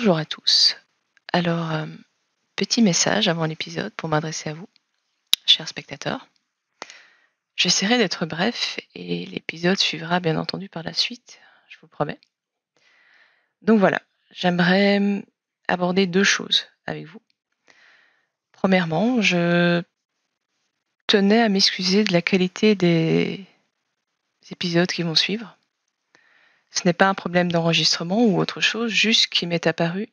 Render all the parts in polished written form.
Bonjour à tous. Alors, petit message avant l'épisode pour m'adresser à vous, chers spectateurs. J'essaierai d'être bref et l'épisode suivra bien entendu par la suite, je vous promets. Donc voilà, j'aimerais aborder 2 choses avec vous. Premièrement, je tenais à m'excuser de la qualité des épisodes qui vont suivre. Ce n'est pas un problème d'enregistrement ou autre chose, juste qu'il m'est apparu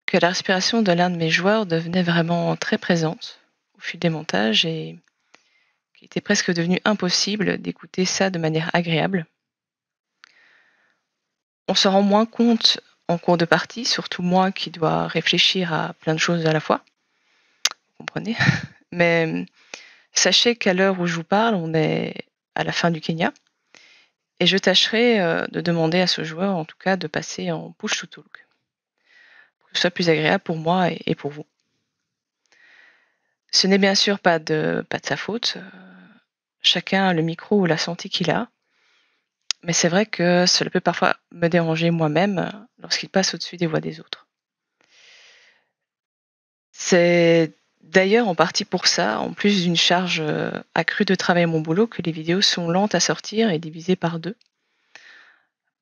que la respiration de l'un de mes joueurs devenait vraiment très présente au fil des montages et qu'il était presque devenu impossible d'écouter ça de manière agréable. On se rend moins compte en cours de partie, surtout moi qui dois réfléchir à plein de choses à la fois, vous comprenez? Mais sachez qu'à l'heure où je vous parle, on est à la fin du Kenya et je tâcherai, de demander à ce joueur, en tout cas, de passer en push to talk, pour que ce soit plus agréable pour moi et pour vous. Ce n'est bien sûr pas de sa faute, chacun a le micro ou la santé qu'il a. Mais c'est vrai que cela peut parfois me déranger moi-même, lorsqu'il passe au-dessus des voix des autres. C'est d'ailleurs en partie pour ça, en plus d'une charge, accrue de travail à mon boulot, que les vidéos sont lentes à sortir et divisées par 2.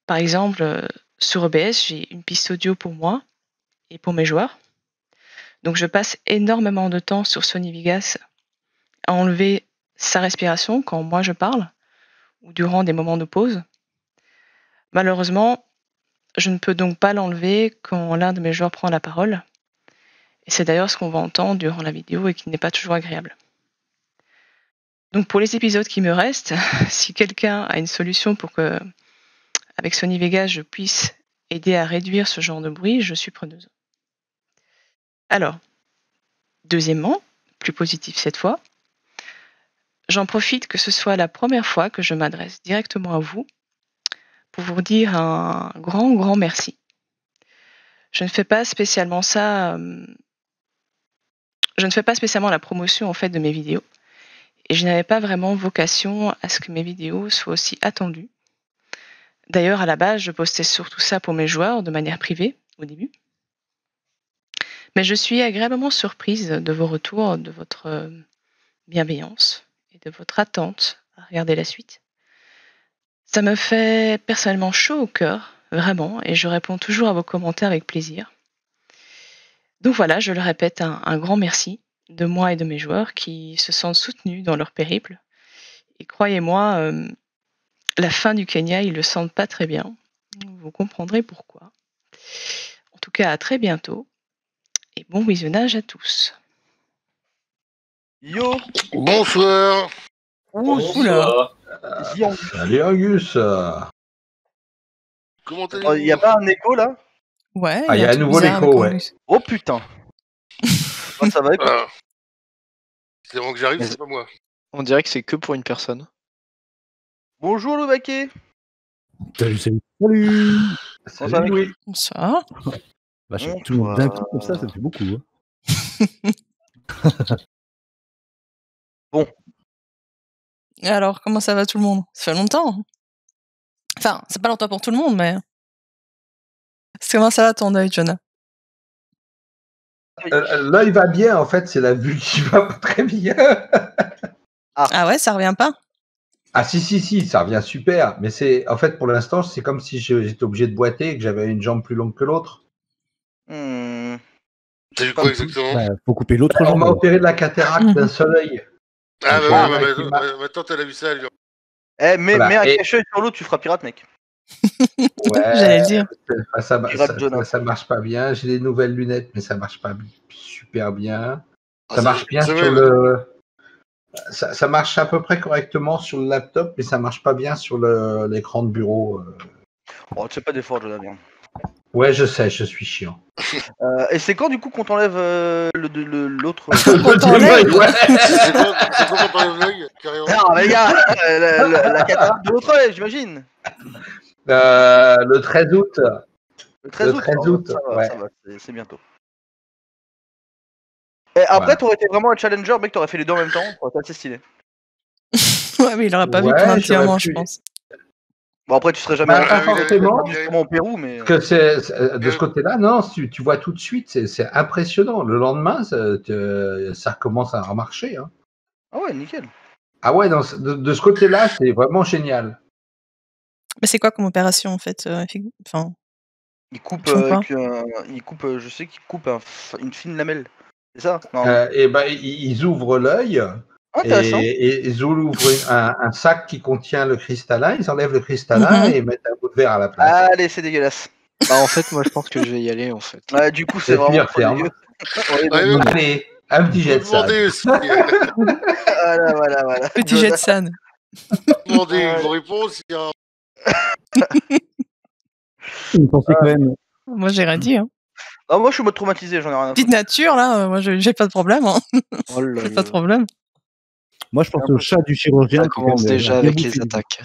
Par exemple, sur OBS, j'ai une piste audio pour moi et pour mes joueurs. Donc je passe énormément de temps sur Sony Vegas à enlever sa respiration quand moi je parle ou durant des moments de pause. Malheureusement, je ne peux donc pas l'enlever quand l'un de mes joueurs prend la parole. Et c'est d'ailleurs ce qu'on va entendre durant la vidéo et qui n'est pas toujours agréable. Donc pour les épisodes qui me restent, si quelqu'un a une solution pour que, avec Sony Vegas, je puisse aider à réduire ce genre de bruit, je suis preneuse. Alors, deuxièmement, plus positif cette fois, j'en profite que ce soit la première fois que je m'adresse directement à vous pour vous dire un grand merci. Je ne fais pas spécialement ça, je ne fais pas spécialement la promotion en fait de mes vidéos. Et je n'avais pas vraiment vocation à ce que mes vidéos soient aussi attendues. D'ailleurs, à la base, je postais surtout ça pour mes joueurs de manière privée au début. Mais je suis agréablement surprise de vos retours, de votre bienveillance et de votre attente à regarder la suite. Ça me fait personnellement chaud au cœur, vraiment, et je réponds toujours à vos commentaires avec plaisir. Donc voilà, je le répète, un grand merci de moi et de mes joueurs qui se sentent soutenus dans leur périple. Et croyez-moi, la fin du Kenya, ils le sentent pas très bien. Vous comprendrez pourquoi. En tout cas, à très bientôt et bon visionnage à tous. Yo, Bonsoir. Oula. Salut Angus. Comment allez-vous? il y a pas un écho là? Ouais, Ah, il y a un nouveau écho, ouais. Oh putain. Ah, ça va écoute. Ah. C'est avant que j'arrive, c'est pas moi. On dirait que c'est que pour une personne. Bonjour le baquet. Salut. Salut Louis. Bonsoir. Vachement, tout le monde d'un coup comme ça fait beaucoup. Hein. Bon. Et alors, comment ça va tout le monde? Ça fait longtemps. Enfin, c'est pas longtemps pour tout le monde, mais... Comment ça va ton œil, Jonah? L'œil va bien, en fait, c'est la vue qui va pas très bien. Ah ouais, ça revient pas? Ah si, ça revient super. Mais c'est, en fait, pour l'instant, c'est comme si j'étais obligé de boiter et que j'avais une jambe plus longue que l'autre. T'as vu quoi exactement? Bah, faut couper l'autre On jambe. m'a opéré de la cataracte d'un seul œil. Ah bah maintenant t'as vu ça, lui. Eh, mais Voilà, mets un et- cache-œil sur l'autre, tu feras pirate, mec. Ouais, J'allais le dire. ça marche pas bien. J'ai des nouvelles lunettes, mais ça marche pas super bien. Ah, Ça marche bien c'est sur vrai, le... Ça marche à peu près correctement sur le laptop, mais ça marche pas bien sur l'écran de bureau. Oh, tu fais pas d'effort, Jonathan. Ouais, je sais, je suis chiant. Et c'est quand du coup qu'on t'enlève l'autre Le deuxième œil, ouais. C'est quoi quand t'enlèves l'œil, carrément? Non, les gars, la cataracte de l'autre œil, j'imagine. Le 13 août. Le 13 août. Le 13 août, ça va, ouais. ça va, c'est bientôt. Et après, Voilà. t'aurais été vraiment un challenger, mec, t'aurais fait les deux en même temps, t'aurais été assez stylé. Ouais, mais il aurait pas vu Ouais, pendant un petit j'aurais moment, pu. je pense. Bon, après, tu serais jamais Bah, pas oui, forcément. justement au Pérou, mais. Que de ce côté-là, non, tu vois tout de suite, c'est impressionnant. Le lendemain, ça recommence à remarcher. Hein. Ah ouais, nickel. Ah ouais, non, de ce côté-là, c'est vraiment génial. Mais c'est quoi comme opération en fait Enfin, Il coupe, Ils font quoi je sais qu'il coupe une fine lamelle. C'est ça? Non. Et ben, ils ouvrent l'œil Intéressant. et ils ouvrent un sac qui contient le cristallin. Ils enlèvent le cristallin Mhm. et mettent un bout de verre à la place. Allez, c'est dégueulasse. Bah, en fait, moi, je pense que je vais y aller, en fait. Ouais, du coup, c'est Et puis, vraiment ils trop referment. dégueu. Ouais, ouais, Allez, un petit jet de vous sable. demandez aussi. Voilà. petit jet de san. Demandez vos réponses. Il y a... Vous pensez quand même. Moi j'ai rien dit. Hein. Ah, moi, je suis mode traumatisé, j'en ai rien à Petite foutre. nature là, moi j'ai pas de problème. Hein. Oh là J'ai pas là. de problème. Moi, je pense au chat du chirurgien. Ça qui, commence quand même, déjà a avec bien les bouffé. attaques.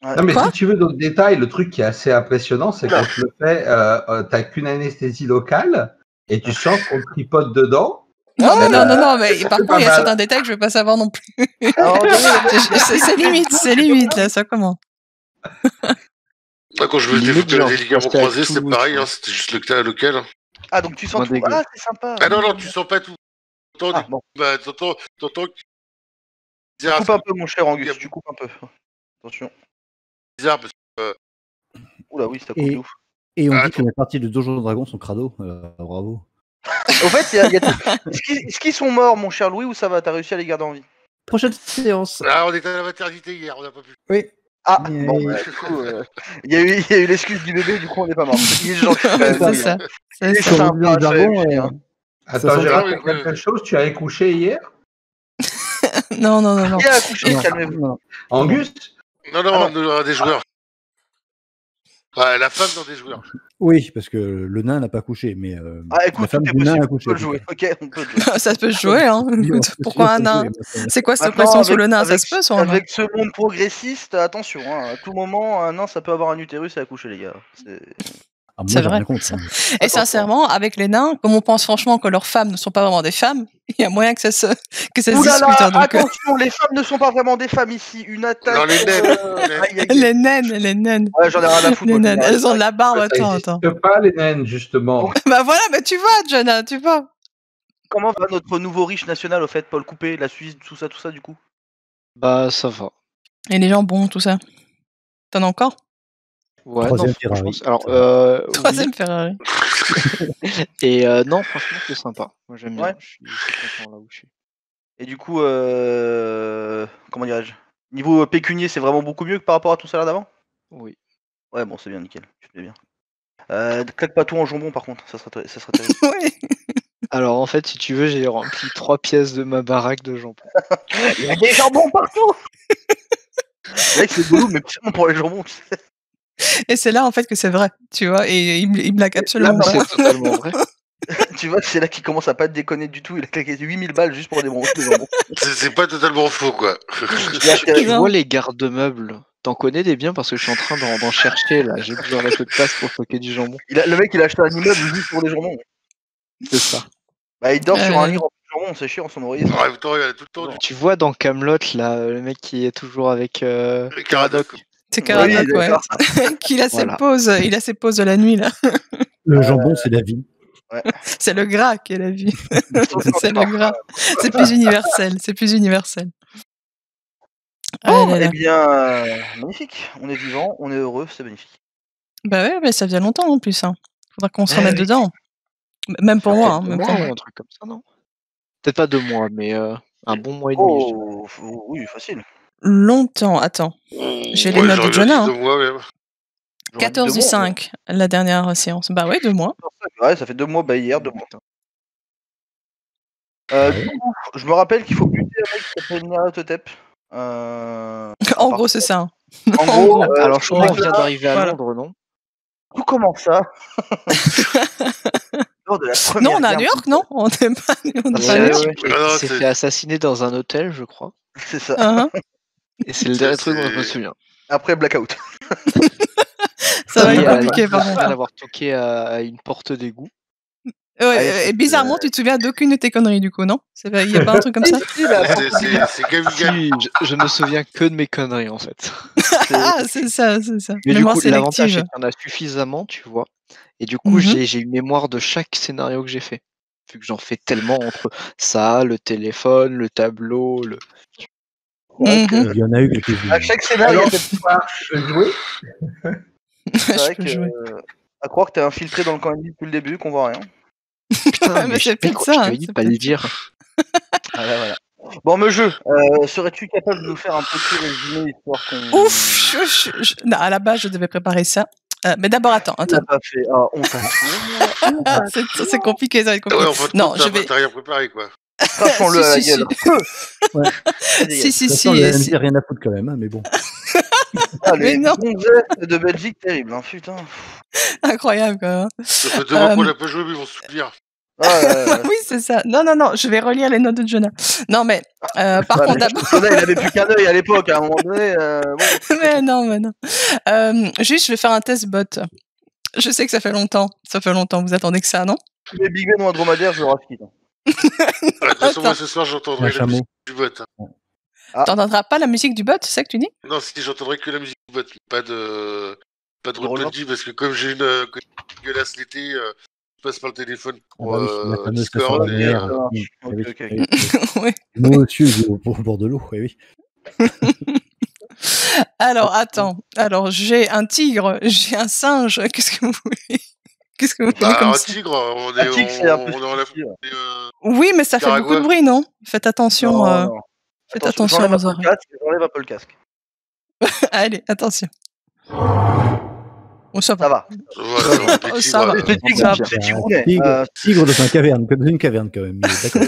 Ouais. Non, mais Quoi si tu veux d'autres détails, le truc qui est assez impressionnant, c'est quand tu le fais, t'as qu'une anesthésie locale et tu sens qu'on tripote dedans. Non, mais par c'est contre, pas il y a mal. certains détails que je veux pas savoir non plus. Alors, C'est limite, là, ça commence. Quand je me Limite, développais genre, les ligaments je pensais à croisés, c'était tout, pareil, tu vois. c'était juste lequel. Ah, donc tu sens Moins tout. dégueu. Ah, c'est sympa. Ah non, tu sens pas tout. Ah, bon. T'entends Tu coupes un peu, mon cher Angus, tu coupes un peu. Attention. bizarre parce que Oula, oui, ça coupe de ouf. Et on Ah, dit que les parties de Donjons Dragons sont crado. Bravo. Au fait, est-ce qu'ils sont morts, mon cher Louis, ou ça va? T'as réussi à les garder en vie? Prochaine séance. on était à la maternité hier, on n'a pas pu. Oui. Ah, Mais- bon, bah, du coup, il y a eu l'excuse du bébé, du coup, on n'est pas mort. Il est gentil, quand même, C'est Louis, ça. hein. C'est Il est ça. Sur sympa, le jargon, je vais, Attends, Ça j'ai sent- raté oui, quelque oui. chose. Tu as couché hier, Non. Qui a accouché? Non, Calmez-vous. non. Angus? Non, Ah nous aura des joueurs. Ouais, la femme dans des joueurs. Oui, parce que le nain n'a pas couché, mais Ah, la écoute, femme tout est du nain possible. a On couché. peut le jouer. Ok, on peut le jouer. Ça peut se jouer, hein. Oui, on peut Pourquoi se un jouer, nain? maintenant. C'est quoi cette Maintenant, oppression sous le nain? Ça avec- se peut sur un nain? Avec ce monde progressiste, attention, hein, à tout moment, un nain, ça peut avoir un utérus et accoucher, les gars. Ah, moi, C'est j'ai vrai, rien contre. ça. hein. Et sincèrement, avec les nains, comme on pense franchement que leurs femmes ne sont pas vraiment des femmes, il y a moyen que ça se Ouh là discute. là, Hein, donc, attention, les femmes ne sont pas vraiment des femmes ici. Une attaque. Non, les naines. Aïe, aïe, aïe. les naines. Ouais, j'en ai rien à foutre. Les moi, naines, je elles ont de la barbe. Ça Attends. n'existe pas, les naines, justement. Bah voilà, mais tu vois, Jonah, tu vois. Comment va notre nouveau riche national, au fait, Paul Coupé, la Suisse, tout ça, du coup? Bah, ça va. Et les jambons, tout ça. T'en as encore? Ouais, Troisième non, Ferrari. franchement, alors, oui. Troisième Ferrari. Et non, franchement, c'est sympa. Moi, j'aime bien. Ouais. Je suis content là où je suis. Et du coup, comment dirais-je? Niveau pécunier, c'est vraiment beaucoup mieux que par rapport à ton salaire d'avant? Oui. Ouais, bon, c'est bien, nickel. Tu fais bien. Claque pas tout en jambon, par contre, ça serait terrible. Oui. Alors, en fait, si tu veux, j'ai rempli 3 pièces de ma baraque de jambon. Il y a des jambons partout. Le mec, c'est boulot, mais seulement pour les jambons. Tu sais. Et c'est là, en fait, que c'est vrai, tu vois. Et il blague absolument Là, pas. C'est totalement vrai. Tu vois, c'est là qu'il commence à pas te déconner du tout. Il a claqué 8000 balles juste pour des jambons. C'est pas totalement faux, quoi. Tu Non. vois les garde-meubles, t'en connais des biens parce que je suis en train d'en chercher là. J'ai besoin d'un peu de place pour stocker du jambon. Le mec, il a acheté un immeuble juste pour des jambons. C'est ça. Bah, il dort sur un Ouais. lit rempli de jambons, c'est chiant, son oreiller. En même temps, il y a tout le temps Tu vois dans Camelot là, le mec qui est toujours avec du Caradoc. C'est Caradoc, Oui, ouais. d'accord. Qu'il a Voilà. ses pauses, il a ses pauses de la nuit, là. Le jambon, c'est la vie. C'est le gras qui est la vie. C'est le gras. C'est plus universel, Ah Bon, là là. eh bien, magnifique. On est vivant, on est heureux, c'est magnifique. Bah ouais, mais ça faisait longtemps en plus. Hein. Faudra qu'on se Ouais, remette oui. dedans. Même pour moi, hein, Peut-être même 2 pour mois moi. ou un truc comme ça, non? Peut-être pas 2 mois, mais un bon mois et demi. je dirais. Oui, facile. Longtemps, attends. J'ai les Ouais, notes de j'aurais Jonah. dit 2 mois, même. J'aurais dit 14 2 du mois, 5, la dernière séance. Bah ouais, 2 mois. Ouais, ça fait 2 mois, bah hier, 2 mois. Putain. Du coup, je me rappelle qu'il faut buter un mec qui s'appelle Nyarlathotep. En gros, c'est ça. Hein. En En gros, gros. Alors je crois qu'on mec vient là, d'arriver à voilà. Londres, non? tout commence ça. Lors de la première Non, on est à guerre New York, non? On n'est pas, on est C'est pas à New York. Ah non, il s'est c'est- fait assassiner dans un hôtel, je crois. C'est ça. Hein, Et c'est le dernier truc dont je me souviens. Après Blackout. ça va Et, être compliqué, par il vient contre. d'avoir toqué à une porte d'égout. Et bizarrement, tu te souviens d'aucune de tes conneries, du coup, non? Il n'y a pas un truc comme ça? C'est Gavigan. Si, je me souviens que de mes conneries, en fait. Ah, c'est ça. Mais du Mémoire coup, l'avantage, c'est sélective. qu'il y en a suffisamment, tu vois. Et du coup, Mhm. j'ai une mémoire de chaque scénario que j'ai fait. Vu que j'en fais tellement entre ça, le téléphone, le tableau, le. Mhm. Il y en a eu quelques-unes. À chaque scénario, il y a Alors, peut-être je peux jouer. c'est vrai Je peux que. jouer. À croire que t'es infiltré dans le camp ennemi depuis le début, qu'on voit rien. Putain, Mais c'est peut-être je ça, t'avais dit c'est de pas le peut-être dire. Voilà. Bon, me jeu, serais-tu capable de nous faire un petit résumé histoire qu'on. Ouf, non, à la base, je devais préparer ça. Mais d'abord, attends. On l'a pas fait. Ah, on t'a tout. C'est compliqué, ça va être Ah ouais, compliqué. en fait, Non, je vais. t'as rien préparé, quoi. Crachons-le à la Si, gueule. Si, De toute façon, le si. MJ, rien à foutre quand même, hein, mais bon. Ah, Mais les non. gonzesses de Belgique, terrible, hein, putain. Incroyable, quand même. Ça fait 2 mois qu'on l'a pas joué, mais ils vont se souvenir. Oui, c'est ça. Non, je vais relire les notes de Jonah. Non, mais par contre, d'abord. Il avait plus qu'un œil à l'époque, à un moment donné. Bon. mais non. Juste, je vais faire un test bot. Je sais que ça fait longtemps. Vous attendez que ça, non? Les Big Ben ou un dromadaire, je le rasquille. De toute façon, moi, ce soir, Un j'entendrai la chameau. musique du bot. Ah. T'entendras pas la musique du bot, c'est ça que tu dis? Non, si, j'entendrai que la musique du bot, pas de Roland. Roll20, parce que comme j'ai une gueulasse l'été, je passe par le téléphone Ah pour bah oui, la fameuse Discord station et balnéaire. Ok. Oui. Nous au-dessus, au bord de l'eau, oui. Alors, attends. Alors, j'ai un tigre, j'ai un singe. Qu'est-ce que vous voulez? Qu'est-ce que vous voulez comme un ça? tigre, on Un est tigre, c'est un peu en la difficile. Oui, mais ça fait beaucoup de Nicaragua. bruit, non? Faites attention. Non. Faites attention à j'enlève vos un peu le oreilles. casque, j'enlève un peu le casque. Allez, attention. Bon, ça va. Ça va. les Ça va. tigres, Les tigres, Ça va. c'est Un tigrounet. tigre dans une caverne quand même. mais D'accord.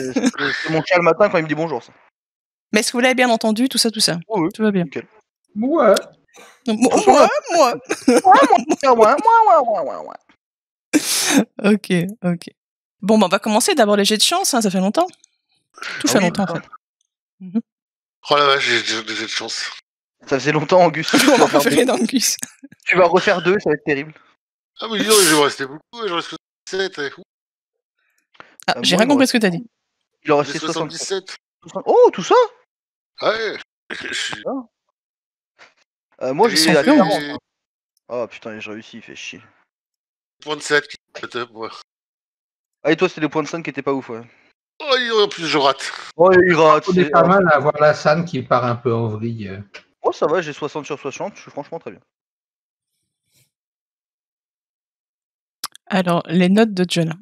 C'est mon chat le matin quand il me dit bonjour, ça. Mais est-ce que vous l'avez bien entendu, tout ça? Oui. Tout va bien. Nickel. Ouais. Moi. Ouais. Ok. Bon, on va commencer d'abord les jets de chance, hein, ça fait longtemps. Tout fait oui, longtemps, en fait. Oh la vache, j'ai de chance. Ça faisait longtemps, Auguste. On va préférer d'Angus. Tu vas refaire 2, ça va être terrible. Ah mais dis donc, je vais rester beaucoup, j'en reste 77. Ah, j'ai moi, rien il compris me ce que t'as dit. Il en J'ai restait 77. 77. Oh, tout ça Ouais. Je suis... Moi, je Ils suis sont à pleins. 40. hein. Oh putain, j'ai réussi, il fait chier. 37 qui est up, moi. Ah, et toi, c'était les points de 5 qui étaient pas ouf, ouais. Oh, en plus, je rate. Oh, il rate. On est pas mal à avoir la San qui part un peu en vrille. Oh, ça va, j'ai 60 sur 60, je suis franchement très bien. Alors, les notes de Jonah.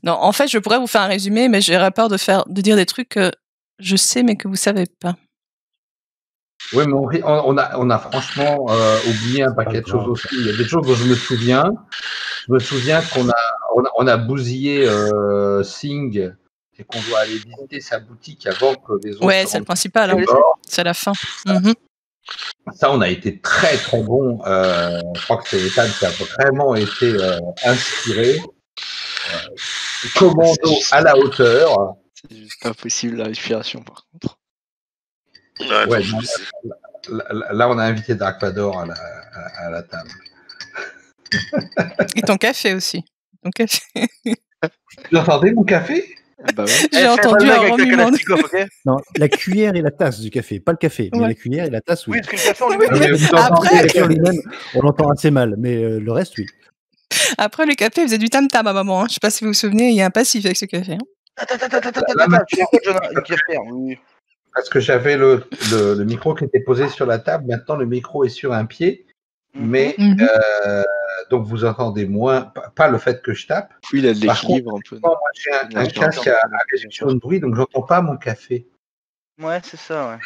Non, en fait, je pourrais vous faire un résumé, mais j'aurais peur de dire des trucs que je sais, mais que vous savez pas. Oui, mais on a franchement oublié un paquet de choses aussi. Il y a des choses dont je me souviens. Je me souviens qu'on a bousillé Singh et qu'on doit aller visiter sa boutique avant que les autres. Ouais, c'est le principal. Hein. C'est la fin. Ça, on a été très très bon. Je crois que c'est Ethan qui a vraiment été inspiré. Commando à la hauteur. C'est juste pas possible la respiration, par contre. Ouais, là, on a invité Dark Vador à la table. Et ton café aussi. Ton café. Vous entendez mon café? Bah ouais. J'ai entendu un remuement. Non, la cuillère et la tasse du café, pas le café, mais Ouais. la cuillère et la tasse, oui. Oui, parce que le café, on lui Oui, mais Vous après- entendez Le café en lui-même, on l'entend assez mal, mais le reste, oui. Après, le café faisait du tam-tam à maman. Hein. Je sais pas si vous vous souvenez, il y a un passif avec ce café. Hein. Attends, tu fais quoi, Jonah? Pierre, oui. Parce que j'avais le micro qui était posé sur la table. Maintenant, le micro est sur un pied. Mais donc, vous entendez moins, pas le fait que je tape. Oui, il a de Par l'équilibre un peu. Moi, j'ai un casque à réduction de bruit, donc j'entends pas mon café. Ouais, c'est ça, ouais.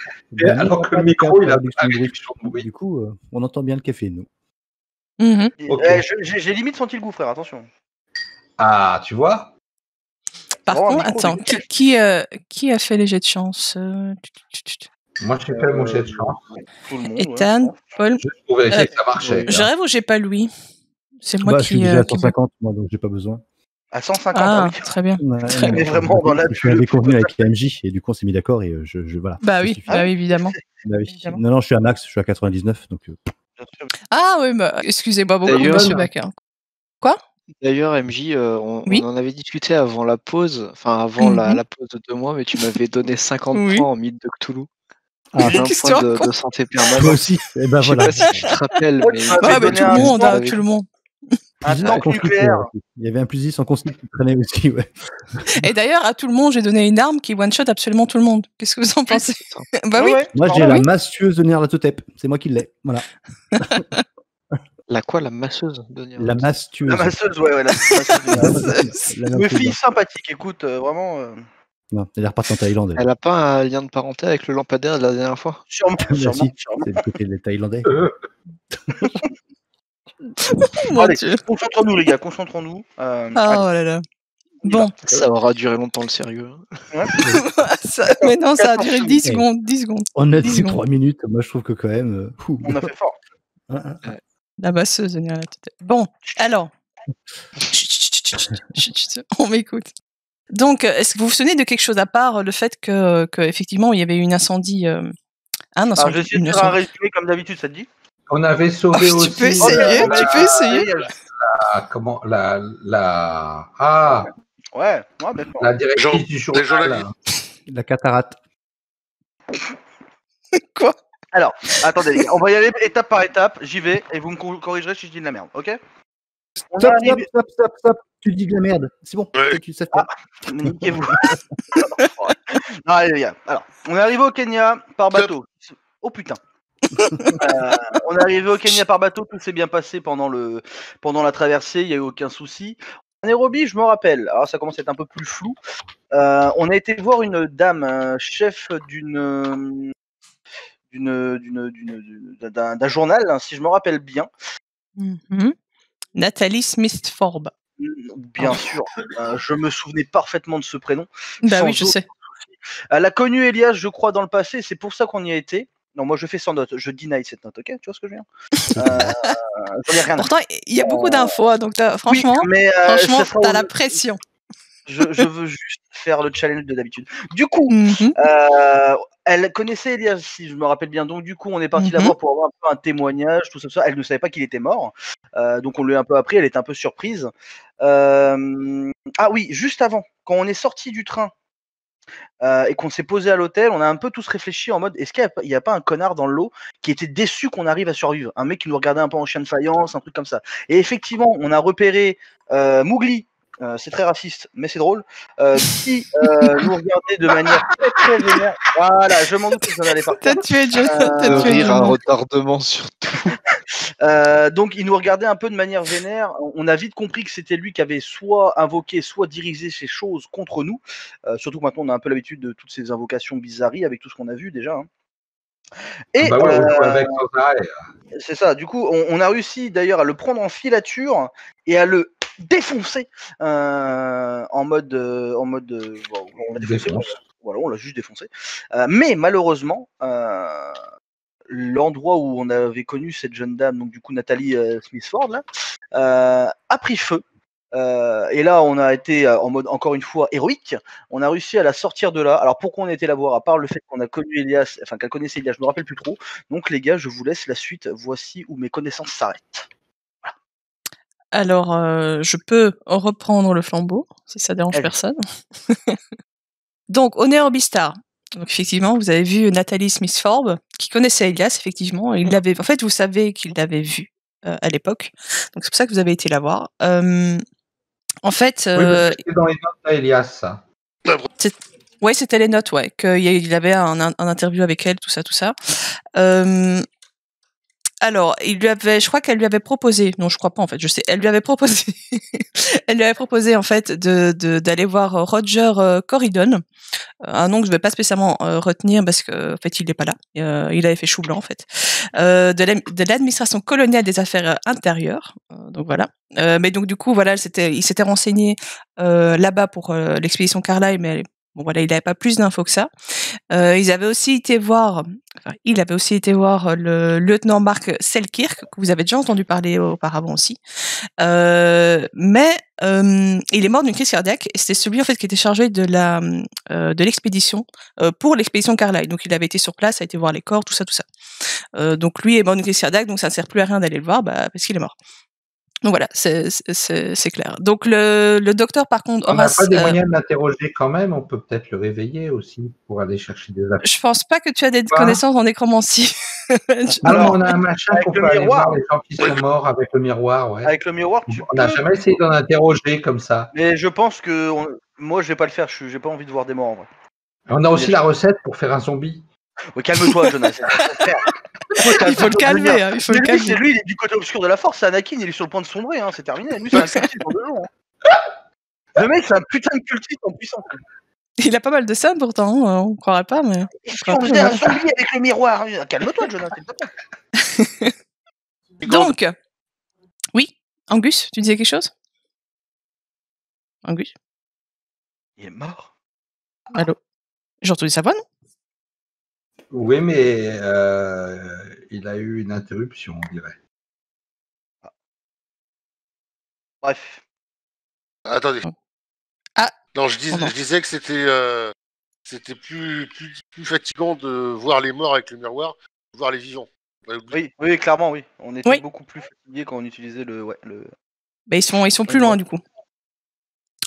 Et alors que le micro, il a pas de réduction de bruit. Du coup, on entend bien le café, nous. Ok. J'ai limite senti le goût, frère, attention. Ah, tu vois? Par Oh, un contre, micro, attends, mais- qui a fait les jets de chance Moi, j'ai fait mon jet de chance. Tout le monde. Ethan, Paul. Juste pour vérifier que ça marchait. Je rêve ou j'ai pas Louis? C'est moi Bah, qui. je suis déjà à qui- 150, moi, donc j'ai pas besoin. À 150, Ah, oui. très bien. Ouais, Mais vraiment, dans la je suis un déconvenu avec MJ, et du coup, on s'est mis d'accord, et voilà. Bah ça oui, suffit. bah oui, évidemment. Bah oui. Évidemment. Non, je suis à max, je suis à 99, donc. Bien sûr. Ah oui, bah, excusez-moi beaucoup, D'ailleurs, monsieur Baker. Quoi? D'ailleurs, MJ, Oui. on en avait discuté avant la pause, enfin avant Mhm. la pause de 2 mois, mais tu m'avais donné 50 Oui. points en mythe de Cthulhu. Ah, Et 20 Qu'est-ce que points tu de racontes? santé toi permanente. aussi. Et ben Je sais voilà. pas si tu te rappelles, Ouais, mais tu il m'avais Ouais, t'avait mais donné tout le un monde, temps, hein, tout le monde. un Plus 10 temps en constit, nucléaire. il y avait un plus 10 en constit qui traînait aussi, ouais. Et d'ailleurs, à tout le monde, j'ai donné une arme qui one-shot absolument tout le monde. Qu'est-ce que vous en pensez? Bah oui. Ouais, Moi, je j'ai m'en la oui. massieuse de Nyarlathotep. C'est moi qui l'ai. Voilà. La quoi, la masseuse de La Nyarlathotep? La mastueuse. masseuse, ouais, la masseuse de La Nyarlathotep. masseuse. La Une masseuse. fille sympathique, écoute, vraiment. Non, elle est repartie en Thaïlande. Elle. Elle a pas un lien de parenté avec le lampadaire de la dernière fois? Sûrement, Bah sûrement, si, sûrement. c'est du côté des Thaïlandais. Mon Allez, Dieu. concentrons-nous, les gars, concentrons-nous. Oh Allez, là là. on y va. Bon. Ça aura duré longtemps le sérieux. Ouais. Mais non, ça a 14 duré secondes. 10 secondes. 10 secondes. On a 10 dit secondes. 3 minutes. Moi, je trouve que quand même. On a fait fort. La masseuse de Nyarlathotep. Bon, alors. On m'écoute. Donc, est-ce que vous vous souvenez de quelque chose à part le fait que effectivement, il y avait eu un incendie, un Alors, incendie, je vais essayer de une faire un incendie. résumé comme d'habitude, ça te dit? On avait sauvé Oh, aussi. tu peux essayer, Ok, tu peux essayer. Comment ah, Ouais, d'accord. la directrice du Des journal. journalistes. La cataracte. Quoi? Alors, attendez, les gars, on va y aller étape par étape. J'y vais et vous me corrigerez si je dis de la merde, ok? On est Stop, arrivé. stop. Tu dis de la merde. C'est bon. Ouais. Tu sais faire. Niquez-vous. Non, allez, les gars. Alors, on est arrivé au Kenya par bateau. Oh putain. On est arrivé au Kenya par bateau, tout s'est bien passé pendant la traversée, il n'y a eu aucun souci. En Nairobi, je me rappelle, alors ça commence à être un peu plus flou. On a été voir une dame, un chef d'un journal, hein, si je me rappelle bien. Mhm. Nathalie Smith-Forbes. Bien sûr, je me souvenais parfaitement de ce prénom. Bah sans oui, je aucun sais. souci. Elle a connu Elias, je crois, dans le passé, c'est pour ça qu'on y a été. Non, moi je fais sans note, je deny cette note, ok? Tu vois ce que je veux dire? J'en ai rien à Pourtant, il y a beaucoup d'infos, hein, donc franchement, Oui, mais franchement, ça sera t'as la pression. je veux juste faire le challenge de d'habitude. Du coup, Mhm. elle connaissait Elias, si je me rappelle bien. Donc du coup, on est parti la Mhm. voir pour avoir un peu un témoignage, tout ça. Elle ne savait pas qu'il était mort. Donc on lui a un peu appris, elle était un peu surprise. Ah oui, juste avant, quand on est sorti du train et qu'on s'est posé à l'hôtel, on a un peu tous réfléchi en mode est-ce qu'il n'y a pas un connard dans l'eau qui était déçu qu'on arrive à survivre? Un mec qui nous regardait un peu en chien de faïence, un truc comme ça. Et effectivement, on a repéré Mowgli, c'est très raciste, mais c'est drôle, qui nous regardait de manière très très vénère. Voilà, je m'en doute que vous en allez partir. T'as tué John. T'as De tué rire à John. retardement surtout. Donc il nous regardait un peu de manière vénère. On a vite compris que c'était lui qui avait soit invoqué, soit dirigé ces choses contre nous. Surtout que maintenant on a un peu l'habitude de toutes ces invocations bizarreries avec tout ce qu'on a vu déjà. Hein. Et Bah ouais, on joue avec sans arrêt. c'est ça. Du coup, on a réussi d'ailleurs à le prendre en filature et à le défoncer en mode, bon, on l'a défoncé. Voilà, on l'a juste défoncé. Mais malheureusement. L'endroit où on avait connu cette jeune dame, donc du coup Nathalie Smith-Ford, là, a pris feu. Et là, on a été en mode encore une fois héroïque. On a réussi à la sortir de là. Alors pourquoi on était la voir, à part le fait qu'on a connu Elias, enfin qu'elle connaissait Elias, je me rappelle plus trop. Donc les gars, je vous laisse la suite. Voici où mes connaissances s'arrêtent. Alors, je peux reprendre le flambeau, si ça dérange Allez. personne. Donc, au Nairobi Star. Donc, effectivement, vous avez vu Nathalie Smith-Forbes, qui connaissait Elias, effectivement. Il l'avait, en fait, vous savez qu'il l'avait vu à l'époque. Donc, c'est pour ça que vous avez été la voir. En fait... Oui, parce que c'était dans les notes à Elias, ça. Ouais, c'était les notes, ouais. Qu'il avait un interview avec elle, tout ça. Alors, je crois qu'elle lui avait proposé, non, je crois pas en fait, je sais, elle lui avait proposé en fait d'aller voir Roger Corridon, un nom que je vais pas spécialement retenir parce que en fait il n'est pas là, il avait fait chou blanc en fait, de l'administration coloniale des affaires intérieures, donc voilà. Mais donc du coup voilà, il s'était renseigné là-bas pour l'expédition Carlyle, mais Bon voilà, il n'avait pas plus d'infos que ça. Il avait aussi été voir le lieutenant Mark Selkirk, que vous avez déjà entendu parler auparavant aussi. Mais il est mort d'une crise cardiaque et c'était celui en fait qui était chargé de l'expédition pour l'expédition Carlyle. Donc il avait été sur place, a été voir les corps, tout ça. Donc lui est mort d'une crise cardiaque, donc ça ne sert plus à rien d'aller le voir, parce qu'il est mort. Donc voilà, c'est clair. Donc le docteur par contre, On n'a Horace, pas des moyens de l'interroger quand même. On peut peut-être le réveiller aussi pour aller chercher des affaires. je pense pas que tu as des Quoi connaissances en nécromancie. Alors, on a un machin avec qu'on le peut aller miroir. voir les gens qui sont morts avec le miroir. Ouais. Avec le miroir, tu On n'a peux. jamais essayé d'en interroger comme ça. Mais je pense que moi, je vais pas le faire. J'ai pas envie de voir des morts en vrai. On a aussi la recette pour faire un zombie. Ouais, calme-toi, Jonas. Il faut le calmer, hein, il faut le calmer. Lui, il est du côté obscur de la force. C'est Anakin, il est sur le point de sombrer. Hein, c'est terminé. Lui, c'est un cultiste dans 2 jours. Hein. Le mec, c'est un putain de cultiste en puissance. Il a pas mal de scènes pourtant, hein, on croirait pas, mais. On faisait un zombie avec le miroir. Calme-toi, Jonas. s'il te plaît. Donc, oui, Angus, tu disais quelque chose? Angus? Il est mort. Allô? J'ai entendu sa voix, non? Oui, mais il a eu une interruption, on dirait. Bref. Attendez. Ah. Non, je disais que c'était plus fatigant de voir les morts avec le miroir que de voir les vivants. Oui, clairement, oui. On était beaucoup plus fatigués quand on utilisait le. Bah, ils sont plus loin du coup.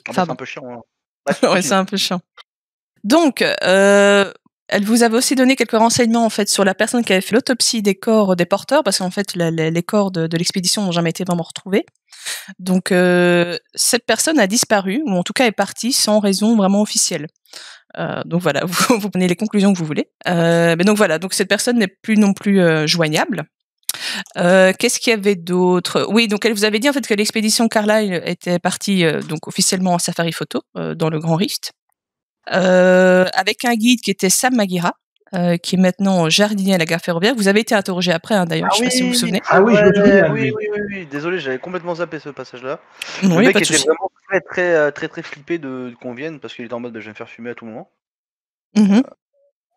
C'est un peu chiant. Hein. Ouais, c'est un peu chiant. Donc, elle vous avait aussi donné quelques renseignements en fait sur la personne qui avait fait l'autopsie des corps des porteurs, parce qu'en fait les corps de l'expédition n'ont jamais été vraiment retrouvés. Donc cette personne a disparu, ou en tout cas est partie sans raison vraiment officielle. Donc voilà, vous prenez les conclusions que vous voulez. Mais donc voilà, donc cette personne n'est plus non plus joignable. Qu'est-ce qu'il y avait d'autre? Oui, donc elle vous avait dit en fait que l'expédition Carlyle était partie donc officiellement en safari photo dans le Grand Rift, avec un guide qui était Sam Magira, qui est maintenant jardinier à la gare ferroviaire. Vous avez été interrogé après, hein, d'ailleurs, je sais pas si vous vous souvenez. Ah oui, je me souviens. Oui. Désolé, j'avais complètement zappé ce passage-là. Non, le y a mec pas de était souci. vraiment très flippé qu'on vienne parce qu'il était en mode je vais me faire fumer à tout moment.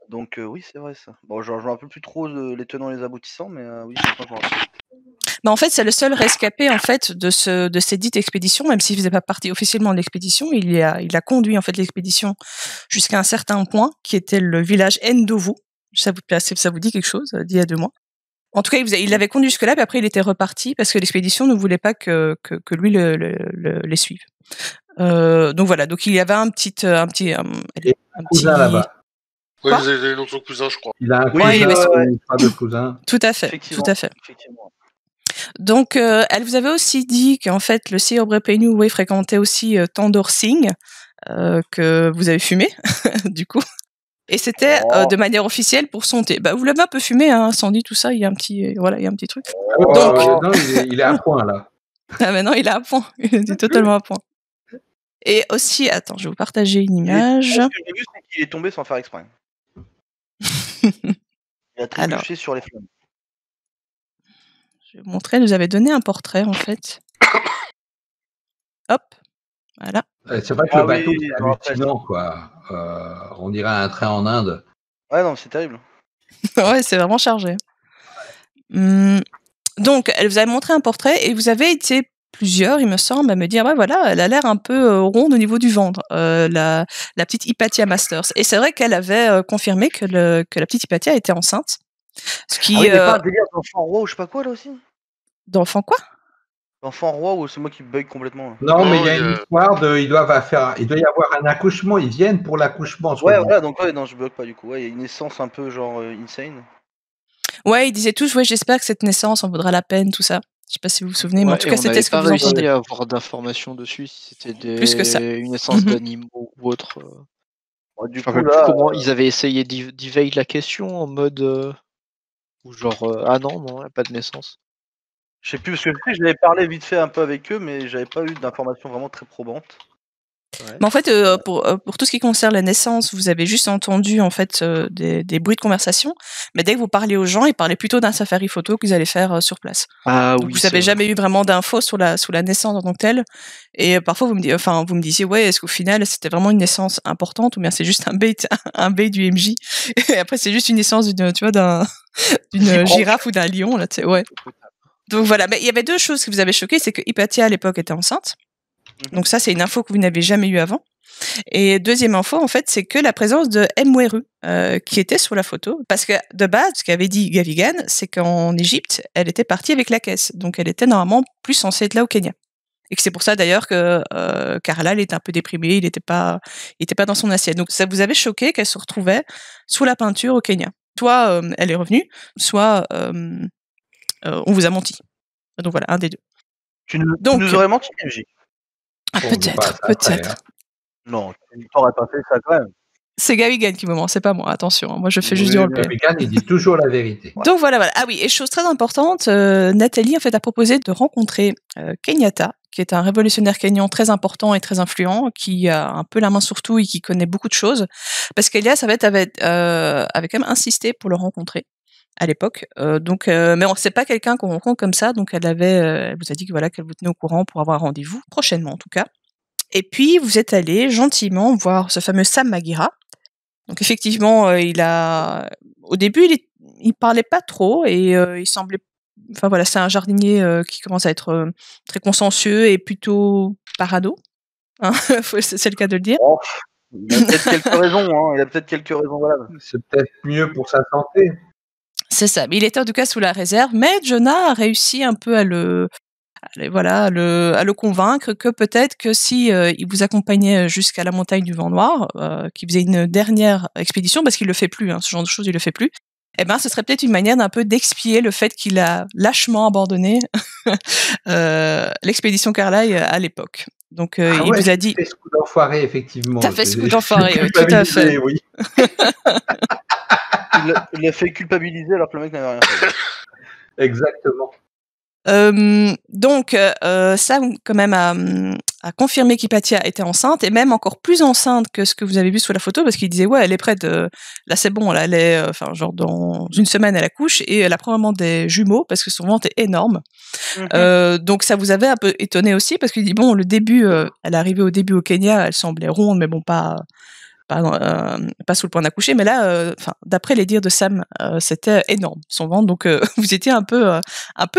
Donc oui, c'est vrai ça. Bon, je me rappelle plus trop les tenants et les aboutissants, mais oui, je me rappelle. Bah en fait, c'est le seul rescapé en fait de cette dite expédition, même s'il faisait pas partie officiellement de l'expédition. Il a conduit en fait l'expédition jusqu'à un certain point, qui était le village Ndovu. Ça vous dit quelque chose d'il y a 2 mois? En tout cas, il l'avait conduit jusque-là, puis après il était reparti parce que l'expédition ne voulait pas que lui les suive. Donc voilà, donc il y avait un petit cousin là-bas. Oui, vous avez donné son cousin, je crois. Il a un cousin, pas de cousin. Tout à fait. Effectivement. Donc, elle vous avait aussi dit qu'en fait, le Sir Brepenu fréquentait aussi Tandor Singh, que vous avez fumé, du coup. Et c'était de manière officielle pour son thé. Bah, vous l'avez un peu fumé, hein, Sandy, tout ça, il y a un petit truc. Donc, non, il est à point, là. Ah, mais non, il est à point. Il est totalement à point. Et aussi, attends, je vais vous partager une image. Ce que j'ai vu, c'est qu'il est tombé sans faire exprès. Il a trébuché sur les flammes. Je vais vous montrer, elle nous avait donné un portrait, en fait. Hop, voilà. C'est vrai que le bateau, c'est hallucinant, quoi. On dirait un train en Inde. Ouais, non, c'est terrible. Ouais, c'est vraiment chargé. Donc, elle vous avait montré un portrait et vous avez été plusieurs, il me semble, à me dire, voilà, elle a l'air un peu ronde au niveau du ventre, la petite Hypatia Masters. Et c'est vrai qu'elle avait confirmé que la petite Hypatia était enceinte. Ce qui, il n'y a pas un délire d'enfant roi ou je sais pas quoi, là aussi? D'enfant quoi? D'enfant roi ou c'est moi qui bug complètement là. Non, mais il y a une histoire il doit y avoir un accouchement, ils viennent pour l'accouchement. Ouais, voilà, donc non, je bug pas du coup. Ouais, il y a une naissance un peu genre insane. Ouais, ils disaient tous, j'espère que cette naissance en vaudra la peine, tout ça. Je sais pas si vous vous souvenez, mais en tout cas, c'était ce que vous entendez. On n'avait pas réussi à avoir d'informations dessus, si c'était plus que ça. Une naissance d'animaux ou autre. Du coup, là, comment ils avaient essayé d'éveiller la question en mode ou genre ah non, pas de naissance. Je sais plus parce que j'avais parlé vite fait un peu avec eux, mais j'avais pas eu d'informations vraiment très probantes. Mais en fait, pour tout ce qui concerne la naissance, vous avez juste entendu en fait des bruits de conversation, mais dès que vous parlez aux gens, ils parlaient plutôt d'un safari photo qu'ils allaient faire sur place. Ah Donc oui, vous c'est n'avez vrai. jamais eu vraiment d'infos sur la naissance en tant que telle. Et parfois vous me disiez ouais, est-ce qu'au final c'était vraiment une naissance importante ou bien c'est juste un bait du MJ. Et après c'est juste une naissance d'une girafe ou d'un lion là, tu sais, ouais. Donc voilà, mais il y avait deux choses qui vous avaient choqué, c'est que Hypatia à l'époque était enceinte. Donc ça, c'est une info que vous n'avez jamais eue avant. Et deuxième info, en fait, c'est que la présence de Mweru, qui était sur la photo. Parce que de base, ce qu'avait dit Gavigan, c'est qu'en Égypte, elle était partie avec la caisse. Donc elle était normalement plus censée être là au Kenya. Et que c'est pour ça d'ailleurs que Carlyle était un peu déprimé, il était pas dans son assiette. Donc ça vous avait choqué qu'elle se retrouvait sous la peinture au Kenya. Soit elle est revenue, soit on vous a menti. Donc voilà, un des deux. Tu nous aurais menti, MJ. Ah, Bon, on dit pas peut-être. ça après, hein. Non, tu n'aurais pas fait ça quand même. C'est Gavigan qui me ment, c'est pas moi, attention. Moi, je fais juste du roleplay. Gavigan, il dit toujours la vérité. Donc voilà. Ah oui, et chose très importante, Nathalie en fait a proposé de rencontrer Kenyatta, qui est un révolutionnaire kényan très important et très influent, qui a un peu la main sur tout et qui connaît beaucoup de choses. Parce qu'Elias avait quand même insisté pour le rencontrer à l'époque. Mais c'est pas quelqu'un qu'on rencontre comme ça, donc elle vous a dit que voilà qu'elle vous tenait au courant pour avoir un rendez-vous prochainement en tout cas. Et puis vous êtes allé gentiment voir ce fameux Sam Maghira. Donc effectivement, au début il parlait pas trop et il semblait, enfin voilà, c'est un jardinier qui commence à être très consciencieux et plutôt parano. Hein c'est le cas de le dire. Oh, il a peut-être quelques raisons, hein. Il a peut-être quelques raisons valables. C'est peut-être mieux pour sa santé. C'est ça. Mais il était en tout cas sous la réserve. Mais Jonah a réussi un peu à le convaincre que peut-être que si il vous accompagnait jusqu'à la montagne du Vent Noir, qu'il faisait une dernière expédition, parce qu'il le fait plus, hein, ce genre de choses il le fait plus. Eh ben, ce serait peut-être une manière d'un peu d'expier le fait qu'il a lâchement abandonné l'expédition Carlyle à l'époque. Donc, il vous a dit. J'ai fait ce coup d'enfoiré, effectivement. T'as fait ce coup d'enfoiré, oui, tout à fait. Oui. Il l'a fait culpabiliser alors que le mec n'avait rien fait. Exactement. Donc, Sam, quand même, a confirmé qu'Hypatia était enceinte, et même encore plus enceinte que ce que vous avez vu sur la photo, parce qu'il disait, ouais, elle est prête, là c'est bon, là, elle est, genre dans une semaine elle accouche, et elle a probablement des jumeaux, parce que son ventre est énorme. Donc ça vous avait un peu étonné aussi, parce qu'il dit, bon, le début, elle est arrivée au début au Kenya, elle semblait ronde, mais bon, pas sous le point d'accoucher, mais là, d'après les dires de Sam, c'était énorme son ventre, donc vous étiez un peu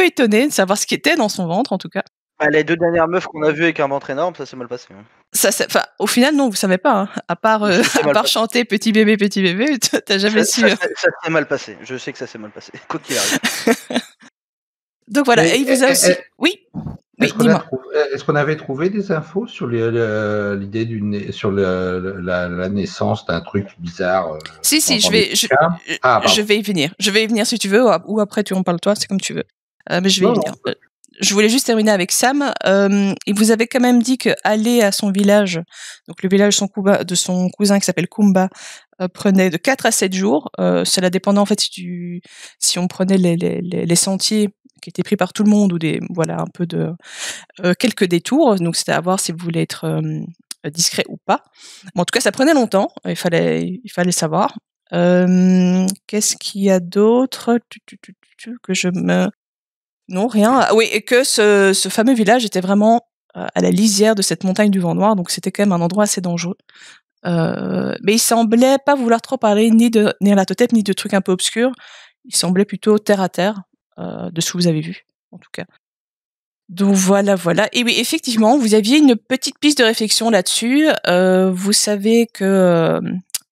étonné de savoir ce qui était dans son ventre en tout cas. Bah, les 2 dernières meufs qu'on a vues avec un ventre énorme, ça s'est mal passé. Hein. Au final, non, vous savez pas. Hein. À part chanter petit bébé, t'as jamais su. Ça s'est mal passé. Je sais que ça s'est mal passé. Quoi qu'il arrive. Donc voilà, et il vous a aussi. Oui. Oui, dis-moi. Est-ce qu'on avait trouvé des infos sur l'idée sur la naissance d'un truc bizarre Si, je vais y venir. Je vais y venir si tu veux, ou après tu en parles toi, c'est comme tu veux. Mais je vais y venir. Je voulais juste terminer avec Sam. Il vous avait quand même dit qu'aller à son village, donc le village de son cousin qui s'appelle Kumba, prenait de 4 à 7 jours. Cela dépendait en fait si on prenait les sentiers qui étaient pris par tout le monde ou un peu de quelques détours. Donc c'était à voir si vous voulez être discret ou pas. Bon, en tout cas, ça prenait longtemps. Il fallait savoir. Qu'est-ce qu'il y a d'autre que je me... Non, rien. Ah oui, et que ce fameux village était vraiment à la lisière de cette montagne du Vent Noir, donc c'était quand même un endroit assez dangereux. Mais il semblait pas vouloir trop parler ni de Nyarlathotep, ni de trucs un peu obscurs. Il semblait plutôt terre à terre de ce que vous avez vu, en tout cas. Donc voilà. Et oui, effectivement, vous aviez une petite piste de réflexion là-dessus. Vous savez que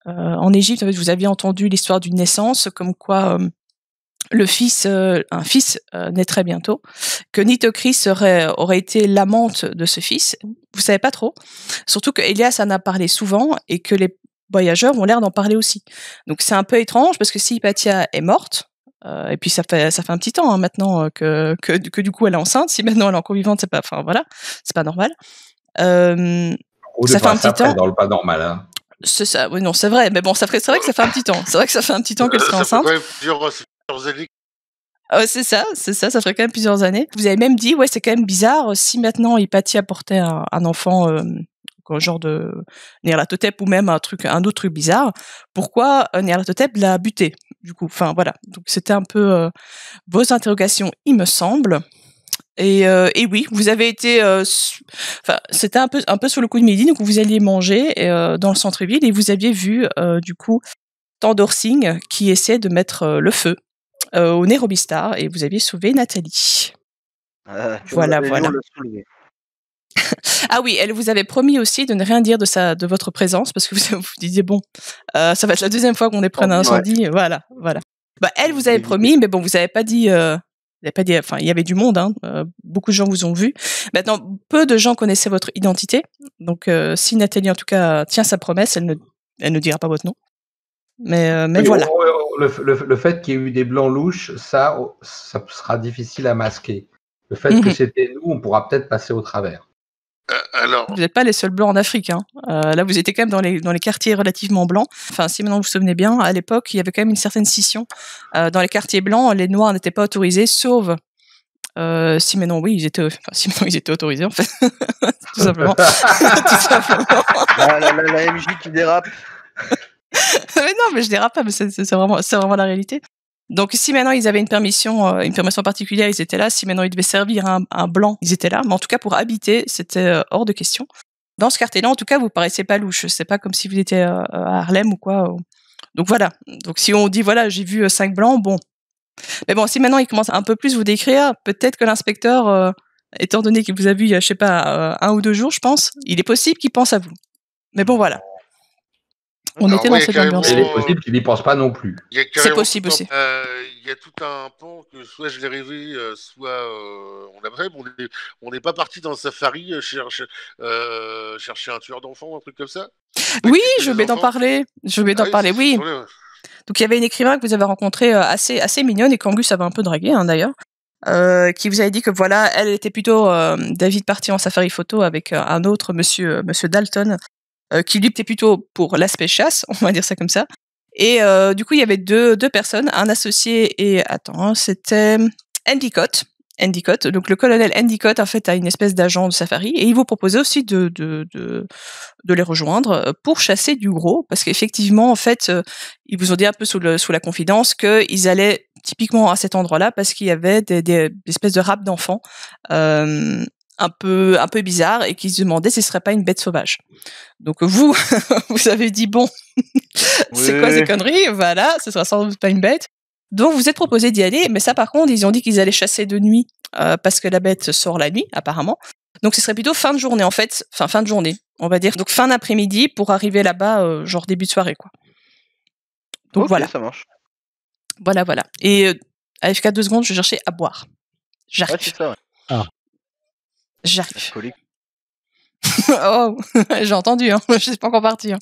en Égypte, en fait, vous aviez entendu l'histoire d'une naissance, comme quoi un fils naîtrait bientôt, que Nitocris aurait été l'amante de ce fils. Vous savez pas trop. Surtout que Elias en a parlé souvent et que les voyageurs ont l'air d'en parler aussi. Donc c'est un peu étrange parce que si Hypatia est morte, et puis ça fait un petit temps maintenant que du coup elle est enceinte. Si maintenant elle est encore vivante, c'est pas normal. Ça fait un petit temps. Dans le pas normal. Hein. C'est ça. Oui, non, c'est vrai. Mais bon, c'est vrai que ça fait un petit temps. C'est vrai que ça fait un petit temps qu'elle serait enceinte. Plusieurs années. C'est ça, ça ferait quand même plusieurs années. Vous avez même dit, ouais, c'est quand même bizarre, si maintenant Hypatia portait un enfant un genre de Nyarlathotep ou même un autre truc bizarre. Pourquoi Nyarlathotep l'a buté, du coup? Enfin, voilà. Donc, c'était un peu vos interrogations, il me semble. Et oui, vous avez été, enfin, c'était un peu sur le coup de midi, donc vous alliez manger dans le centre-ville et vous aviez vu, du coup, Tandor Singh qui essaie de mettre le feu au Nairobi Star et vous aviez sauvé Nathalie. Voilà. Ah oui, elle vous avait promis aussi de ne rien dire de votre présence parce que vous disiez bon, ça va être la deuxième fois qu'on est près d'un incendie, voilà. Bah elle vous avait promis, mais bon, vous avez pas dit. Enfin, il y avait du monde, hein, beaucoup de gens vous ont vu. Maintenant, peu de gens connaissaient votre identité. Donc, si Nathalie, en tout cas, tient sa promesse, elle ne dira pas votre nom. Mais Oui, voilà. Le fait qu'il y ait eu des blancs louches, ça sera difficile à masquer. Le fait que c'était nous, on pourra peut-être passer au travers. Alors, Vous n'êtes pas les seuls blancs en Afrique. Hein. Là, vous étiez quand même dans les quartiers relativement blancs. Enfin, si maintenant vous vous souvenez bien, à l'époque, il y avait quand même une certaine scission. Dans les quartiers blancs, les Noirs n'étaient pas autorisés, sauf si maintenant, oui, ils étaient autorisés, en fait. Tout simplement. Tout simplement. La MJ qui dérape. Mais non, mais je dérape pas, mais c'est vraiment la réalité. Donc, si maintenant ils avaient une permission particulière, ils étaient là. Si maintenant ils devaient servir un blanc, ils étaient là. Mais en tout cas, pour habiter, c'était hors de question. Dans ce quartier-là, en tout cas, vous paraissez pas louche. C'est pas comme si vous étiez à Harlem ou quoi. Donc voilà. Donc si on dit voilà, j'ai vu 5 blancs, bon. Mais bon, si maintenant il commence un peu plus vous décrire, peut-être que l'inspecteur, étant donné qu'il vous a vu il y a, je sais pas, 1 ou 2 jours, je pense, il est possible qu'il pense à vous. Mais bon, voilà. On était dans cette ambiance. Il est possible qu'il n'y pense pas non plus. C'est possible aussi. Il y a tout un pan que soit je l'ai rêvé, soit on a vrai. On n'est pas parti dans le safari chercher un tueur d'enfants, un truc comme ça. Oui, je vais d'en parler. Oui. Donc il y avait une écrivain que vous avez rencontrée assez mignonne et qu'Angus avait un peu dragué, hein, d'ailleurs. Qui vous avait dit que voilà, elle était plutôt David parti en safari photo avec un autre monsieur Dalton, qui lui était plutôt pour l'aspect chasse, on va dire ça comme ça. Et du coup, il y avait deux personnes, un associé et c'était Endicott. Donc le colonel Endicott en fait a une espèce d'agent de safari et il vous proposait aussi de les rejoindre pour chasser du gros parce qu'effectivement en fait ils vous ont dit un peu sous la confidence qu'ils allaient typiquement à cet endroit-là parce qu'il y avait des espèces de râpes d'enfants un peu bizarres et qu'ils se demandaient si ce serait pas une bête sauvage. Donc vous avez dit bon c'est quoi ces conneries, voilà, ce sera sans doute pas une bête. Donc vous êtes proposé d'y aller, mais ça par contre ils ont dit qu'ils allaient chasser de nuit parce que la bête sort la nuit apparemment. Donc ce serait plutôt fin de journée en fait, fin de journée on va dire. Donc fin d'après-midi pour arriver là-bas genre début de soirée quoi. Donc okay, voilà. Ça marche. Voilà. Et AFK 2 secondes, je cherchais à boire. J'arrive. Ouais, c'est ça, ouais. Ah. J'arrive. Oh, j'ai entendu, hein. Je sais pas encore parti. Hein.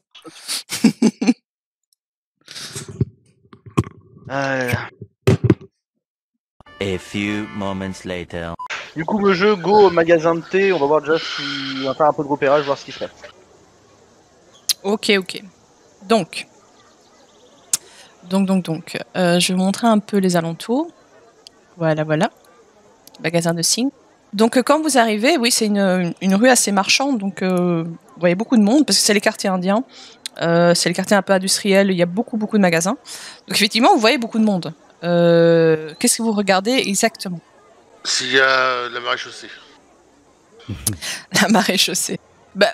A few moments later. Du coup, le jeu, go au magasin de thé, on va voir déjà si on va faire un peu de repérage, voir ce qui se fait. Ok. Donc, je vais vous montrer un peu les alentours. Voilà. Magasin de Singh. Donc, quand vous arrivez, oui, c'est une rue assez marchande, donc vous voyez beaucoup de monde, parce que c'est les quartiers indiens, c'est les quartiers un peu industriels, il y a beaucoup de magasins. Donc, effectivement, vous voyez beaucoup de monde. Qu'est-ce que vous regardez exactement? S'il y a la maréchaussée. La maréchaussée. Bah,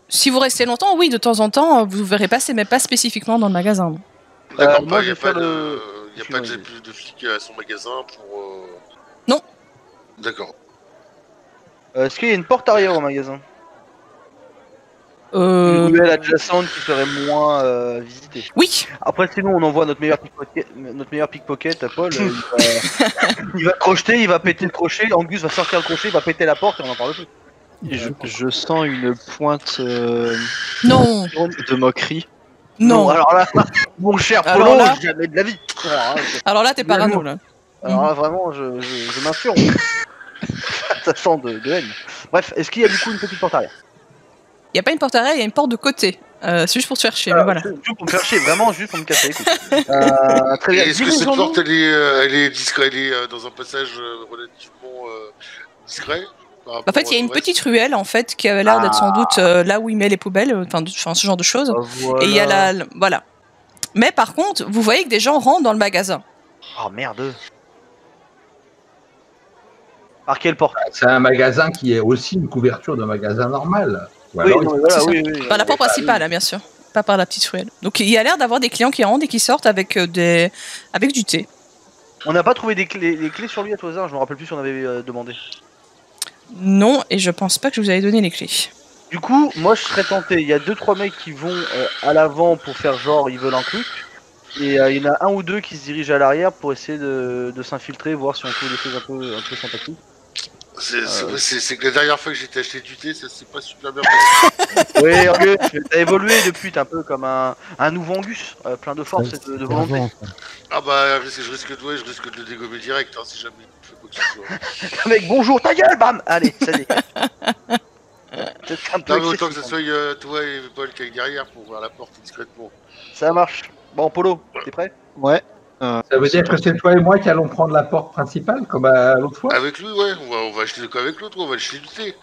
si vous restez longtemps, oui, de temps en temps, vous verrez passer, mais pas spécifiquement dans le magasin. D'accord, moi, il n'y a je pas vais de flics à son magasin pour... Non. D'accord. Est-ce qu'il y a une porte arrière au magasin? Une ruelle adjacente qui serait moins visitée. Oui. Après, sinon, on envoie notre meilleur pickpocket à Paul. Il va crocheter, il va péter le crochet. Angus va sortir le crochet, il va péter la porte et on en parle plus. Je sens une pointe Non. de moquerie. Non. Alors là, mon cher Polo, jamais de la vie. Alors là, t'es parano, là. Alors là, vraiment, je m'insurge. Ça sent de haine. Bref, est-ce qu'il y a du coup une petite porte arrière? Il n'y a pas une porte arrière, il y a une porte de côté. C'est juste pour te faire chier, mais voilà. Juste pour me faire chier, vraiment juste pour me casser les couilles. Très bien. Est-ce que cette porte, elle est discrète, elle est dans un passage relativement discret? En fait, il y a une petite ruelle en fait qui avait l'air d'être sans doute là où il met les poubelles, enfin ce genre de choses. Voilà. Et il y a voilà. Mais par contre, vous voyez que des gens rentrent dans le magasin. Oh merde. Par quelle porte? C'est un magasin qui est aussi une couverture de magasin normal. Ou Oui, alors, non, mais C'est voilà, ça. oui. Par la porte principale, hein, bien sûr. Pas par la petite ruelle. Donc il y a l'air d'avoir des clients qui rentrent et qui sortent avec du thé. On n'a pas trouvé les clés sur lui à tout hasard, je me rappelle plus si on avait demandé. Non, et je pense pas que je vous avais donné les clés. Du coup, moi je serais tenté, il y a 2-3 mecs qui vont à l'avant pour faire genre ils veulent un truc, et il y en a un ou deux qui se dirigent à l'arrière pour essayer de s'infiltrer, voir si on trouve des choses un peu sympathiques. C'est que la dernière fois que j'ai acheté du thé, ça s'est pas super bien passé. Oui, Angus, t'as évolué depuis, t'es un peu comme un nouveau Angus, plein de force et de volonté. Ah bah, je risque de le dégommer direct, hein, si jamais il fait quoi que ce soit. Mec, bonjour, ta gueule, bam. Allez, salut. Non, mais autant que ce soit toi et Paul qui aillent derrière pour ouvrir la porte discrètement. Ça marche. Bon, Polo, t'es prêt? Ouais. ça veut dire que c'est toi et moi qui allons prendre la porte principale, comme l'autre fois. Avec lui, ouais, on va acheter avec l'autre, on va acheter du thé.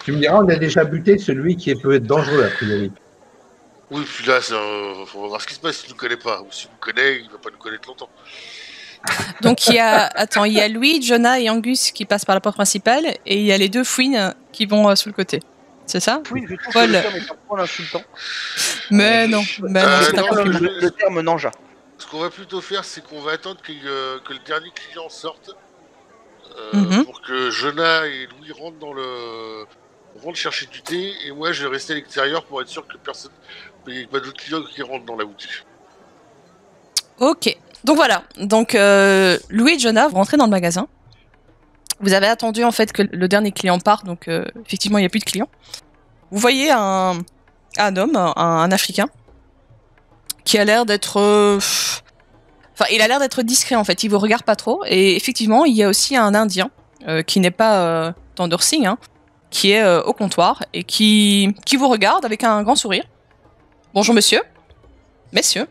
Tu me diras, on a déjà buté celui qui peut être dangereux, a priori. Oui, puis là, faut voir ce qui se passe s'il nous connaît pas. Ou s'il nous connaît, il va pas nous connaître longtemps. Donc il y a Louis, Jonah et Angus qui passent par la porte principale et il y a les deux fouines qui vont sur le côté. C'est ça? Oui, je trouve Paul. que le terme est un peu insultant. Mais non, c'est un non, compliment. Le terme nanja. Ce qu'on va plutôt faire, c'est qu'on va attendre que le dernier client sorte pour que Jonah et Louis rentrent chercher du thé, et moi je vais rester à l'extérieur pour être sûr que personne, il n'y ait pas d'autres clients qui rentrent dans la boutique. Ok, donc voilà. Donc Louis et Jonah, vous rentrez dans le magasin. Vous avez attendu en fait que le dernier client parte, donc effectivement il n'y a plus de clients. Vous voyez un homme, un Africain, qui a l'air d'être... Enfin, il a l'air d'être discret en fait, il vous regarde pas trop. Et effectivement, il y a aussi un Indien, qui n'est pas Tender Singh, hein, qui est au comptoir et qui vous regarde avec un grand sourire. Bonjour monsieur. Messieurs.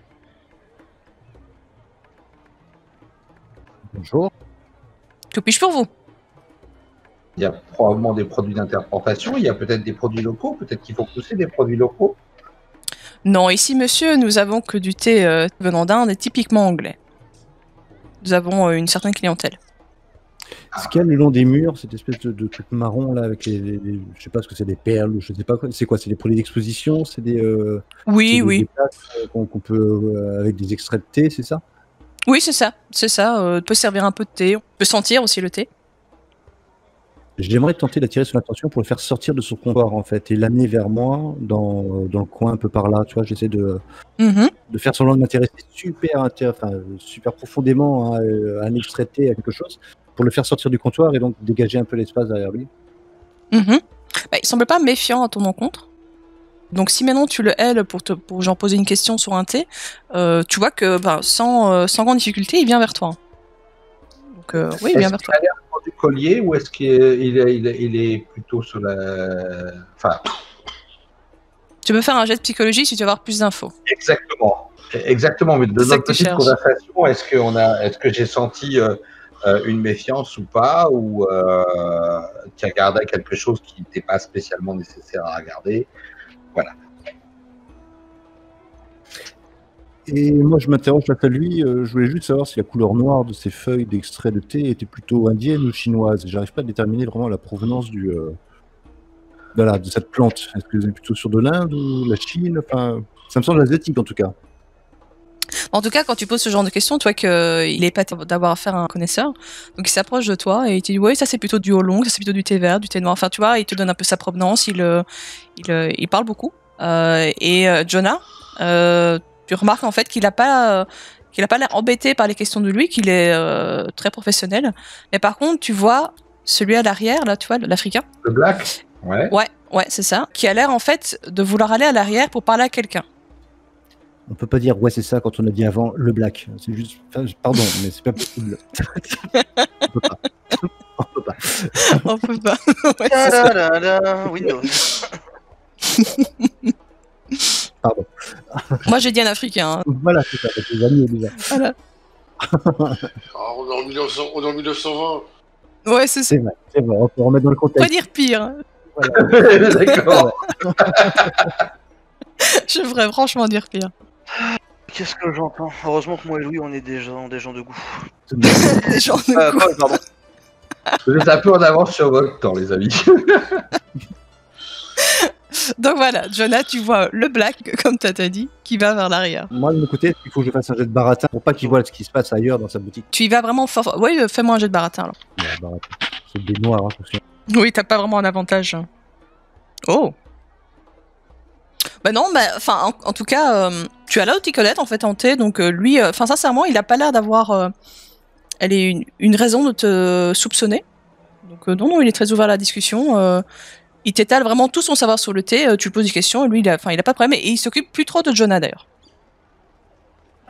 Bonjour. Que puis-je pour vous? Il y a probablement des produits d'interprétation, il y a peut-être des produits locaux, peut-être qu'il faut pousser des produits locaux. Non, ici, monsieur, nous avons que du thé venant d'Inde et typiquement anglais. Nous avons une certaine clientèle. Est-ce qu'il y a le long des murs cette espèce de truc marron là avec je sais pas ce que c'est, des perles, je sais pas quoi. C'est quoi? C'est des produits d'exposition? C'est des Oui. des plaques, qu'on peut avec des extraits de thé, c'est ça? Oui, c'est ça. On peut servir un peu de thé. On peut sentir aussi le thé. J'aimerais tenter d'attirer son attention pour le faire sortir de son comptoir en fait et l'amener vers moi dans le coin un peu par là. Tu vois, j'essaie de faire semblant de m'intéresser super profondément à un extrait de thé, à quelque chose, pour le faire sortir du comptoir et donc dégager un peu l'espace derrière lui. Bah, il semble pas méfiant à ton encontre. Donc si maintenant tu le hèles pour genre poser une question sur un thé, tu vois que sans grande difficulté, il vient vers toi. Donc oui, il vient vers toi. Est-ce qu'il a l'air du collier ou est-ce qu'il est plutôt sur la... Enfin... Tu peux faire un jet de psychologie si tu veux avoir plus d'infos. Exactement, mais de C'est ça notre que tu petite cherches. conversation, est-ce que j'ai senti une méfiance ou pas, ou tu as gardé quelque chose qui n'était pas spécialement nécessaire à regarder? Voilà. Et moi, je m'interroge face à lui. Je voulais juste savoir si la couleur noire de ces feuilles d'extrait de thé était plutôt indienne ou chinoise. J'arrive pas à déterminer vraiment la provenance de cette plante. Est-ce que vous êtes plutôt sur de l'Inde ou la Chine? Enfin, ça me semble asiatique en tout cas. En tout cas, quand tu poses ce genre de questions, tu vois qu'il est épaté d'avoir affaire à un connaisseur. Donc il s'approche de toi et il te dit oui, ça c'est plutôt du oolong, ça c'est plutôt du thé vert, du thé noir. Enfin, tu vois, il te donne un peu sa provenance. Il parle beaucoup. Et Jonah, tu remarques en fait qu'il a pas l'air embêté par les questions de lui, qu'il est très professionnel. Mais par contre, tu vois celui à l'arrière, là, tu vois, l'Africain. Le black? Ouais. Ouais, c'est ça. Qui a l'air en fait de vouloir aller à l'arrière pour parler à quelqu'un. On peut pas dire ouais c'est ça quand on a dit avant le black. C'est juste, pardon, mais c'est pas possible. On peut pas. On peut pas. Ouais, c'est ça. Windows. Pardon. Moi j'ai dit un Africain. Hein. Voilà, c'est ça. C'est les amis déjà. Voilà. Ah, on est en 1920. Ouais, c'est ça. C'est vrai, on peut remettre dans le Pas contexte. dire pire. Voilà. D'accord. Je devrais franchement dire pire. Qu'est-ce que j'entends? Heureusement que moi et Louis, on est des gens de goût. Les gens de coup. Paul, pardon. Vous êtes un peu en avance sur votre temps, les amis. Donc voilà, Jonah, tu vois le black, comme t'as dit, qui va vers l'arrière. Moi, de mon côté, il faut que je fasse un jet de baratin pour pas qu'il voit ce qui se passe ailleurs dans sa boutique. Tu y vas vraiment fort. Oui, fais-moi un jet de baratin alors. Ouais, baratin. C'est des noirs, attention. Oui, t'as pas vraiment un avantage. Oh. Bah non, enfin, en tout cas, tu as là où Ticolette en fait en T, donc lui, enfin sincèrement, il a pas l'air d'avoir une raison de te soupçonner. Donc non, il est très ouvert à la discussion. Il t'étale vraiment tout son savoir sur le thé. Tu lui poses des questions, et lui, il a pas de problème, et il s'occupe plus trop de Jonah d'ailleurs.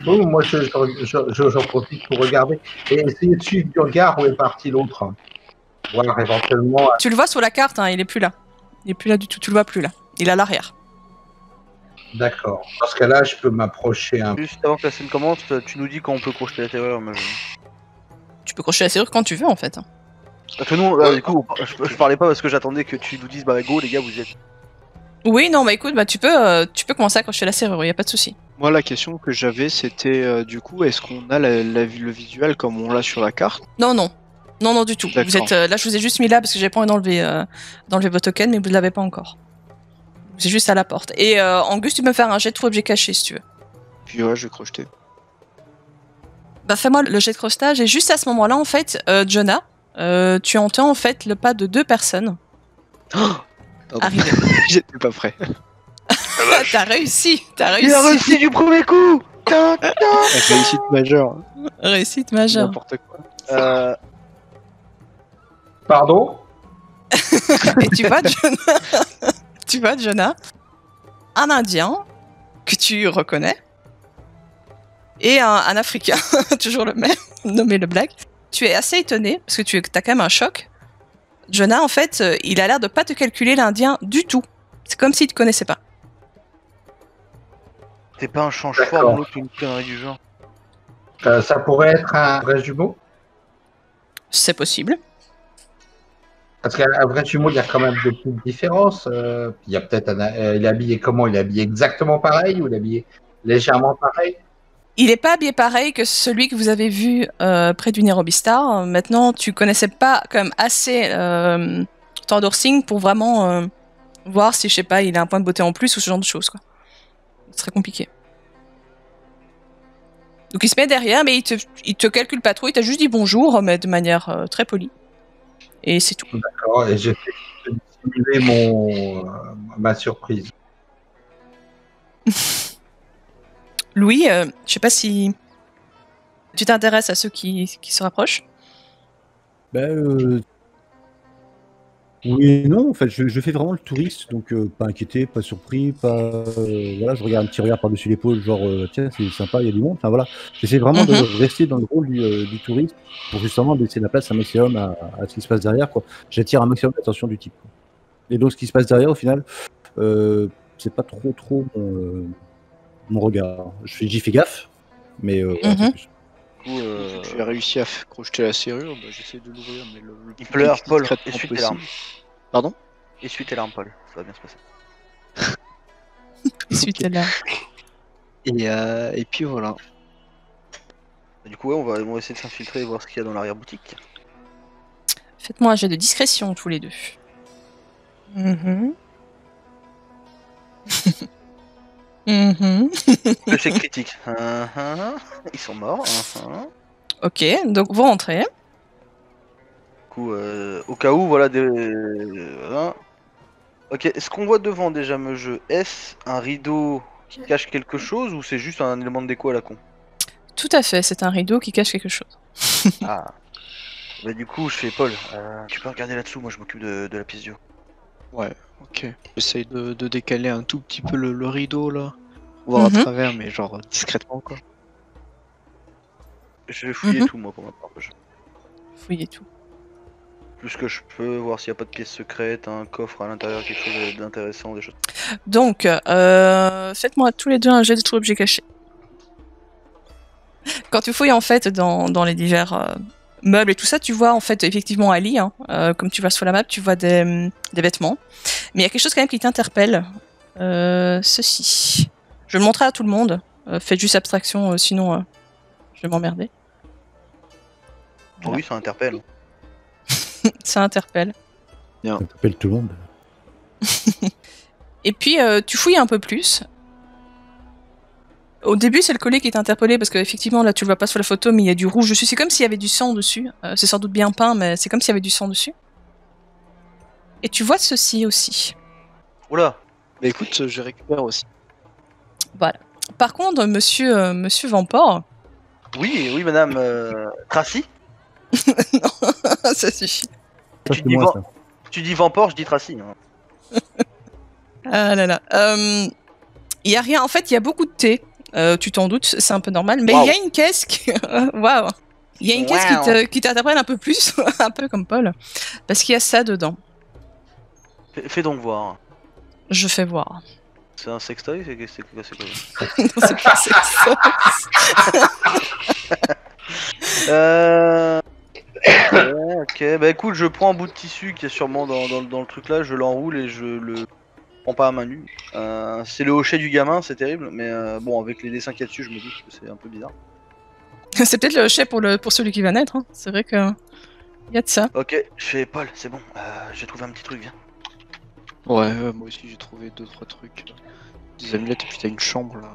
Bon, moi, j'en profite pour regarder et essayer de suivre du regard où est parti l'autre. Voir éventuellement. Tu le vois sur la carte, hein, il est plus là. Il est plus là du tout, tu le vois plus là. Il est à l'arrière. D'accord. Dans ce cas-là, je peux m'approcher un peu. Juste avant que la scène commence, tu nous dis quand on peut crocheter la terreur. Mais Tu peux crocheter la serrure quand tu veux en fait. Parce que nous, du coup, je parlais pas parce que j'attendais que tu nous dises, bah go les gars, vous y êtes. Oui, non, bah écoute, tu peux commencer à crocheter la serrure, y a pas de souci. Moi, la question que j'avais, c'était du coup, est-ce qu'on a le visuel comme on l'a sur la carte? Non, du tout. D'accord. Vous êtes là, je vous ai juste mis là parce que j'ai pas envie d'enlever vos tokens, mais vous l'avez pas encore. C'est juste à la porte. Et Angus, tu peux me faire un jet de tout objet caché si tu veux. Puis ouais, je vais crocheter. Bah fais-moi le jet de crochetage, et juste à ce moment-là, en fait, Jonah, tu entends en fait le pas de 2 personnes arriver. J'étais pas prêt. T'as réussi. Il a réussi du premier coup. Réussite majeure. Réussite majeure. N'importe quoi. Pardon? Et tu vois Jonah, un Indien que tu reconnais, et un Africain, toujours le même, nommé le Black. Tu es assez étonné, parce que t'as quand même un choc. Jonah, en fait, il a l'air de pas te calculer l'Indien du tout. C'est comme s'il te connaissait pas. T'es pas un change-fort dans l'autre ou une connerie du genre. Ça pourrait être un vrai jumeau? C'est possible. Parce qu'un vrai jumeau, il y a quand même de petites différences. Il y a peut-être il est habillé comment? Il est habillé exactement pareil ou il est habillé légèrement pareil? Il est pas habillé pareil que celui que vous avez vu près du Nairobi Star. Maintenant, tu connaissais pas quand même assez Thordor Singh pour vraiment voir si, je sais pas, il a un point de beauté en plus ou ce genre de choses, quoi. Ce serait compliqué. Donc il se met derrière, mais il te calcule pas trop, il t'a juste dit bonjour, mais de manière très polie. Et c'est tout. D'accord, et j'ai fait simuler ma surprise. Louis, je sais pas si tu t'intéresses à ceux qui se rapprochent. Oui et non, en fait, je fais vraiment le touriste, donc pas inquiété, pas surpris, pas. Voilà, je regarde un petit regard par-dessus l'épaule, genre tiens, c'est sympa, il y a du monde. Enfin voilà, j'essaie vraiment de rester dans le rôle du touriste pour justement laisser la place un maximum à ce qui se passe derrière, quoi. J'attire un maximum l'attention du type, quoi. Et donc, ce qui se passe derrière, au final, c'est pas trop mon regard. J'y fais gaffe, mais voilà, c'est plus. Tu as réussi à crocheter la serrure, j'essaie de l'ouvrir, mais le Il pleure, plus Paul, discrètement essuie tes possible. larmes. Pardon? Essuie tes larmes, Paul, ça va bien se passer. Essuie tes larmes. Et puis voilà. Du coup, ouais, on va essayer de s'infiltrer et voir ce qu'il y a dans l'arrière-boutique. Faites-moi un jet de discrétion tous les deux. Le chèque critique. Ils sont morts. Ok, donc vous rentrez. Du coup, au cas où, voilà Ok, est-ce qu'on voit devant déjà me jeu? Est-ce un rideau qui cache quelque chose ou c'est juste un élément de déco à la con? Tout à fait, c'est un rideau qui cache quelque chose. Ah. Bah du coup, je fais Paul, tu peux regarder là-dessous, moi je m'occupe de la pièce du haut. Ouais, ok. J'essaye de décaler un tout petit peu le rideau là. Voir à travers, mais genre discrètement quoi. Je vais fouiller tout moi pour ma part. Fouiller tout. Plus que je peux, voir s'il n'y a pas de pièces secrètes, un coffre à l'intérieur, quelque chose d'intéressant, des choses. Donc, faites-moi tous les deux un jet de tout objet caché. Quand tu fouilles en fait dans les divers meubles et tout ça, tu vois en fait effectivement Ali, hein, comme tu vois sur la map, tu vois des vêtements. Mais il y a quelque chose quand même qui t'interpelle. Ceci. Je vais le montrer à tout le monde. Faites juste abstraction, sinon je vais m'emmerder. Oui, ça interpelle. Ça interpelle. Ça interpelle tout le monde. Et puis tu fouilles un peu plus. Au début, c'est le collier qui est interpellé parce qu'effectivement, là, tu le vois pas sur la photo, mais il y a du rouge dessus. C'est comme s'il y avait du sang dessus. C'est sans doute bien peint, mais c'est comme s'il y avait du sang dessus. Et tu vois ceci aussi. Oula. Bah écoute, je récupère aussi. Voilà. Par contre, monsieur Vamport. Oui, madame Tracy. Non, ça suffit. Tu dis Vamport, je dis Tracy. Hein. Ah là là. Il y a rien. En fait, il y a beaucoup de thé. Tu t'en doutes, c'est un peu normal. Mais il y a une caisse qui... Waouh. Il y a une caisse qui t'interpelle un peu plus, un peu comme Paul. Parce qu'il y a ça dedans. Fais donc voir. Je fais voir. C'est un sextoy? C'est quoi? Non, c'est pas sextoy. Ok, bah écoute, je prends un bout de tissu qui est sûrement dans le truc là, je l'enroule et je le prends pas à main nue. C'est le hochet du gamin, c'est terrible, mais bon, avec les dessins qu'il y a dessus, je me doute que c'est un peu bizarre. C'est peut-être le hochet pour celui qui va naître, hein. C'est vrai que... Il y a de ça. Ok, je fais Paul, c'est bon, j'ai trouvé un petit truc, viens. Ouais, moi aussi j'ai trouvé 2-3 trucs. Des amulettes et puis t'as une chambre là.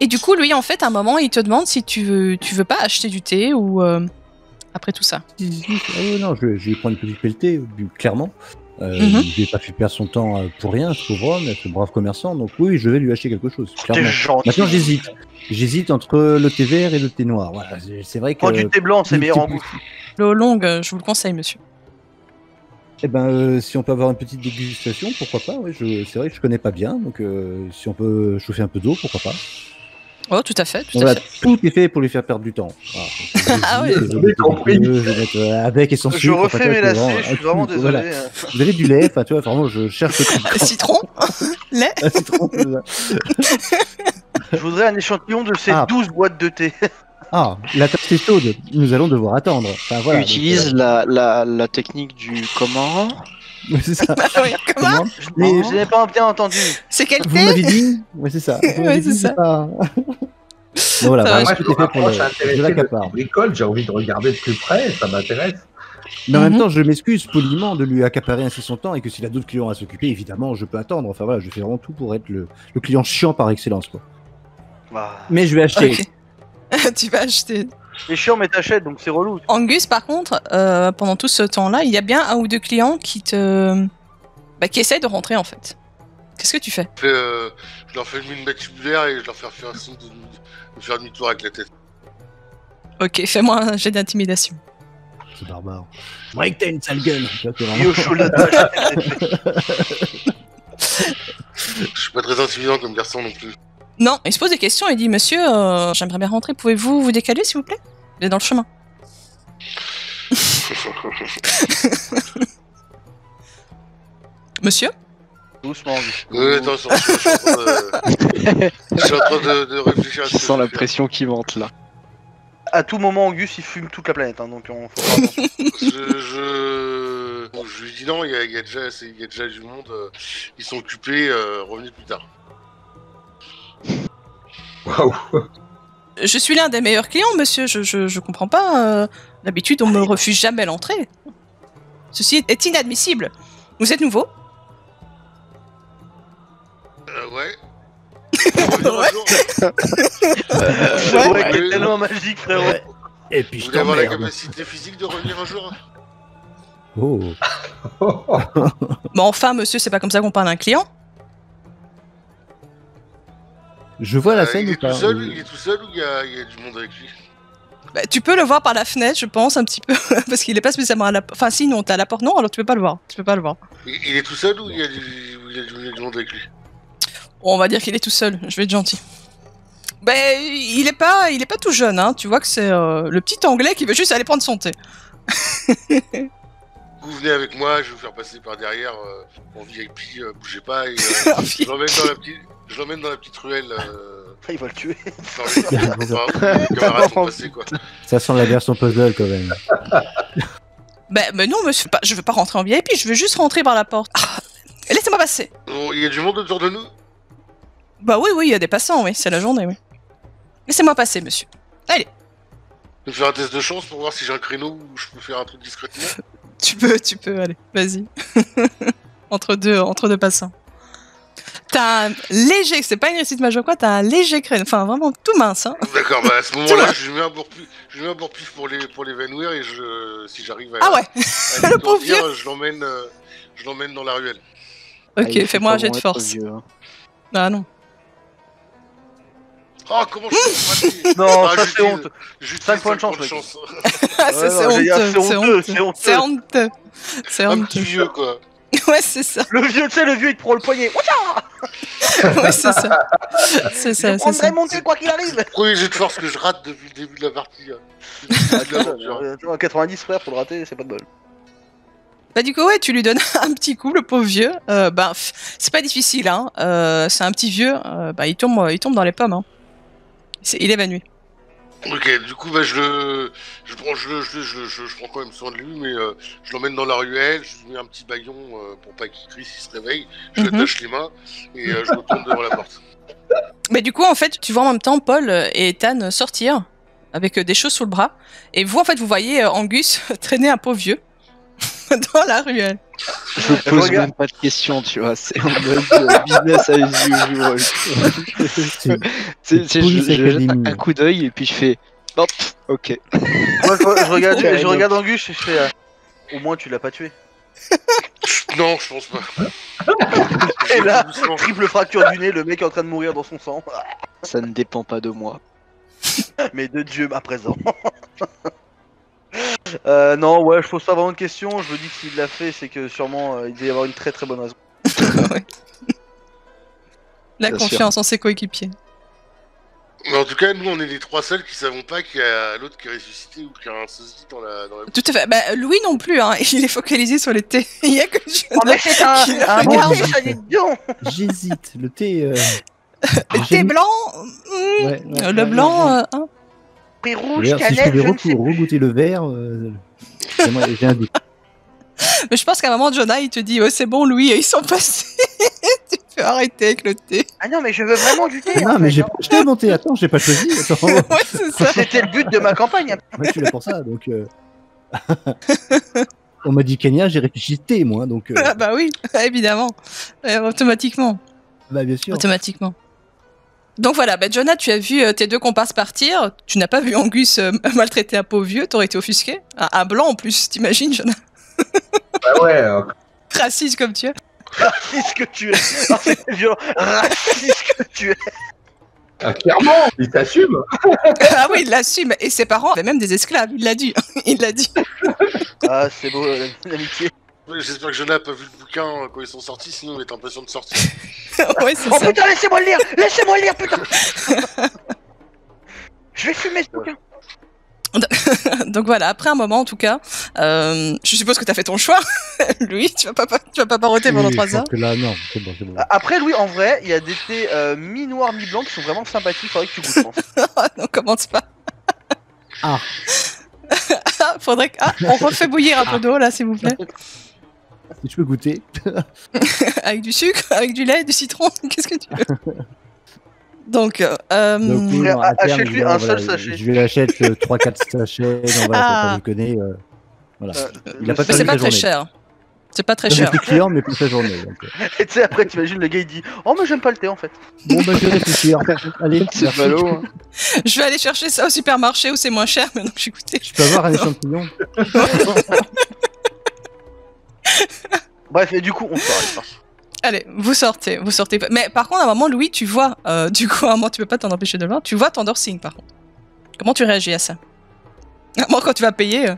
Et du coup, lui, en fait, à un moment, il te demande si tu veux pas acheter du thé ou... après tout ça. Non, je vais prendre une petite pelletée, clairement. Je vais pas fait perdre son temps pour rien, ce pauvre homme, ce brave commerçant. Donc oui, je vais lui acheter quelque chose, clairement. Maintenant, j'hésite. J'hésite entre le thé vert et le thé noir. Voilà, c'est vrai que... Prends du thé blanc, c'est meilleur en goût. L'eau longue, je vous le conseille, monsieur. Eh ben, si on peut avoir une petite dégustation, pourquoi pas. Ouais, c'est vrai que je connais pas bien, donc si on peut chauffer un peu d'eau, pourquoi pas. Oh, tout à fait, tout est fait pour lui faire perdre du temps. Voilà. Ah oui. J'ai compris. Avec et sans sucre. Je refais mes lacets, je suis vraiment désolé. Voilà. Vous avez du lait, enfin tu vois, vraiment, je cherche le truc. Citron, lait. Citron, c'est ça. Je voudrais un échantillon de ces 12 boîtes de thé. Ah, la tasse est chaude, nous allons devoir attendre. Enfin, voilà, utilise la technique du comment. C'est ça. Oui, comment Je n'ai pas bien entendu. C'est quel thé? Vous m'avez dit? Oui, c'est ça. Ouais, c'est ça. Donc voilà, Moi, tout est fait pour je l'accapare. Bricole, j'ai envie de regarder de plus près, ça m'intéresse. Mais en même temps, je m'excuse poliment de lui accaparer ainsi son temps et que s'il a d'autres clients à s'occuper, évidemment, je peux attendre. Enfin voilà, je fais vraiment tout pour être le client chiant par excellence, quoi. Mais je vais acheter. Okay. Tu vas acheter. C'est chiant, mais t'achètes, donc c'est relou. Angus, par contre, pendant tout ce temps-là, il y a bien un ou deux clients qui qui essayent de rentrer, en fait. Qu'est-ce que tu fais? Je leur fais une mine batibulaire et je leur fais faire un signe de faire demi-tour avec la tête. Ok, fais-moi un jet d'intimidation. C'est barbare. Vrai que t'as une sale gueule. Je suis pas très intimidant comme garçon non plus. Non, il se pose des questions et dit: Monsieur, j'aimerais bien rentrer, pouvez-vous vous décaler s'il vous plaît? Il est dans le chemin. Monsieur? Doucement. Attends, je suis en train de réfléchir à ce Je sens la pression qui monte là. À tout moment, Angus il fume toute la planète, hein, donc on faut faire attention. Bon, je lui dis non, il y a déjà du monde, ils sont occupés, revenez plus tard. Waouh. Je suis l'un des meilleurs clients, monsieur, je comprends pas. D'habitude, on me refuse jamais l'entrée. Ceci est inadmissible. Vous êtes nouveau? Ouais. Ouais, c'est tellement magique, frérot. Ouais. Et puis Vous je voulez avoir la t'emmerde. capacité physique de revenir un jour? Oh. Mais enfin, monsieur, c'est pas comme ça qu'on parle à un client. Je vois la scène il ou est pas? tout seul, il est tout seul ou il y a du monde avec lui? Bah, tu peux le voir par la fenêtre, je pense, un petit peu, parce qu'il est pas spécialement à la... Enfin, si, non, t'es à la porte, non, alors tu peux pas le voir. Tu peux pas le voir. Il est tout seul ou il y a du monde avec lui? On va dire qu'il est tout seul, je vais être gentil. Ben, il est pas tout jeune, hein. Tu vois que c'est le petit anglais qui veut juste aller prendre son thé. Vous venez avec moi, je vais vous faire passer par derrière en VIP, bougez pas, et je l'emmène dans la petite ruelle Il va le tuer. Non, mais les camarades sont passés, quoi. Ça sent la version puzzle quand même. Mais non, monsieur, je veux pas rentrer en VIP, je veux juste rentrer par la porte. Ah, laissez-moi passer. Bon, il y a du monde autour de nous? Bah oui, il y a des passants, oui, c'est la journée, oui. Laissez-moi passer, monsieur. Allez. Je vais faire un test de chance pour voir si j'ai un créneau où je peux faire un truc discrètement. Tu peux, allez, vas-y. entre deux passants. T'as un léger, c'est pas une réussite majeure quoi, t'as un léger créneau, enfin vraiment tout mince, hein. D'accord, bah à ce moment-là, je mets un bourre-pif pour l'évanouir et si j'arrive à... Ah ouais. Le pauvre vieux. Je l'emmène dans la ruelle. Ok, fais-moi un jet de force. Ah non. Oh, comment je peux rater? Non, ça c'est honte. 5 points de chance, mec. C'est honteux. C'est Un honteux. petit vieux, quoi. Ouais, c'est ça. Le vieux, tu sais, le vieux, il te prend le poignet. Ouais, c'est ça. C'est ça, Je c'est prendrai ça. mon thé, quoi qu'il arrive. Premier jet de force que je rate depuis le début de la partie. À 90, frère, pour le rater, c'est pas de bol. Bah du coup, ouais, tu lui donnes un petit coup, le pauvre vieux. C'est pas difficile, hein. C'est un petit vieux. Il tombe dans les pommes, hein. Il est évanoui. Ok, du coup, bah, je prends quand même soin de lui, mais je l'emmène dans la ruelle, je lui mets un petit baillon pour pas qu'il crie s'il se réveille, je lui attache les mains et je me tourne devant la porte. Mais du coup, en fait, tu vois en même temps Paul et Ethan sortir avec des choses sous le bras, et vous, en fait, vous voyez Angus traîner un pauvre vieux dans la ruelle. Je pose même pas de questions, tu vois, c'est en mode business à usual. Je jette un coup d'œil et puis je fais hop, ok. Moi je regarde Angus et je fais au moins tu l'as pas tué. Non, je pense pas. Et là, triple fracture du nez, le mec est en train de mourir dans son sang. Ça ne dépend pas de moi. Mais de Dieu à présent. Non, ouais, je pose pas vraiment de questions. Je me dis que s'il l'a fait, c'est que sûrement il devait y avoir une très très bonne raison. Ouais. La confiance en ses coéquipiers. Mais en tout cas, nous, on est les trois seuls qui savons pas qu'il y a l'autre qui est ressuscité ou qui a un sosie dans la... Tout à fait. Bah, Louis non plus, hein. Il est focalisé sur le thé. Il y a que Oh, mais c'est un bon thé, ça dit donc. J'hésite. Le thé. Le thé blanc. Ouais, le blanc. Hein. Prix rouge, si je canette, pouvais je ne sais plus. regoûter le verre, j'ai un doute. Mais je pense qu'à un moment, Jonah, il te dit, oh, c'est bon, Louis, ils sont passés. Tu peux arrêter avec le thé. Ah non, mais je veux vraiment du thé. Non, mais j'ai acheté mon thé. Attends, j'ai pas choisi. Attends. Ouais, c'est ça. C'était le but de ma campagne. Moi, je suis là pour ça, donc. On m'a dit Kenya, j'ai réfléchi thé, moi, donc. Ah bah oui, évidemment. Automatiquement. Bah, bien sûr. Automatiquement. Donc voilà, bah Jonah, tu as vu tes deux comparses partir. Tu n'as pas vu Angus maltraiter un pauvre vieux. T'aurais été offusqué. Un blanc en plus, t'imagines, Jonah? Bah ouais. Raciste comme tu es. Raciste que tu es. Oh, c'est violent. Raciste que tu es. Ah, clairement, il t'assume. Ah oui, il l'assume. Et ses parents avaient même des esclaves, il l'a dit. Il l'a dit. Ah, c'est beau, l'amitié. J'espère que Jonah a pas vu le bouquin quand ils sont sortis, sinon il est impatient de sortir. Ouais, c'est Oh ça. putain, laissez-moi le lire. Laissez-moi le lire, putain. Je vais fumer ce bouquin. Donc voilà, après un moment en tout cas, je suppose que t'as fait ton choix. Louis, tu vas pas paroter pendant 3 heures. Que là, non, c'est bon, c'est bon. Après, Louis, en vrai, il y a des thés mi-noirs, mi-blancs qui sont vraiment sympathiques. Faudrait que tu goûtes, je pense. Non, commence pas. Ah. Faudrait que... Ah, on refait bouillir un peu d'eau là, s'il vous plaît. Si je peux goûter. Avec du sucre, avec du lait, du citron, qu'est-ce que tu veux? Donc, oui, non, à terme, achète-lui un seul sachet. Je lui achète 3-4 sachets. Non, voilà, je connais. Voilà. Il a pas mais c'est perdu pas sa très journée. cher. C'est pas très J'ai cher. plus client, mais plus sa journée. Donc. Et tu sais, après, t'imagines, le gars il dit oh, mais j'aime pas le thé en fait. Bon, bah, je vais réfléchir. Allez, C'est ballot. Hein. Je vais aller chercher ça au supermarché où c'est moins cher maintenant que j'ai goûté. je peux avoir un échantillon. Bref, et du coup, on sort. Allez, vous sortez. Mais par contre, à un moment, Louis, tu vois, du coup, à un moment, tu peux pas t'en empêcher de le voir, tu vois Thunder Singh, par contre. Comment tu réagis à ça? À un moment, quand tu vas payer...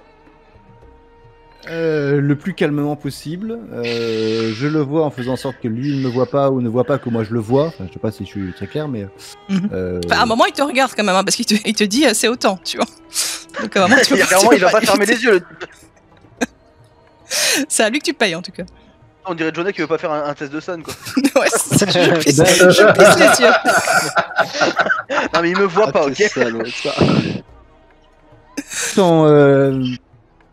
Le plus calmement possible. Je le vois en faisant en sorte que lui ne me voit pas ou ne voit pas que moi je le vois. Enfin, je sais pas si je suis très clair, mais. Enfin, à un moment, il te regarde quand même, hein, parce qu'il te dit c'est autant, tu vois. Donc, à un moment, Il va pas fermer les yeux. C'est à lui que tu payes, en tout cas. On dirait Jonah qui veut pas faire un test de Sun, quoi. Ouais, je pisse les yeux. Non, mais il me voit pas, ok.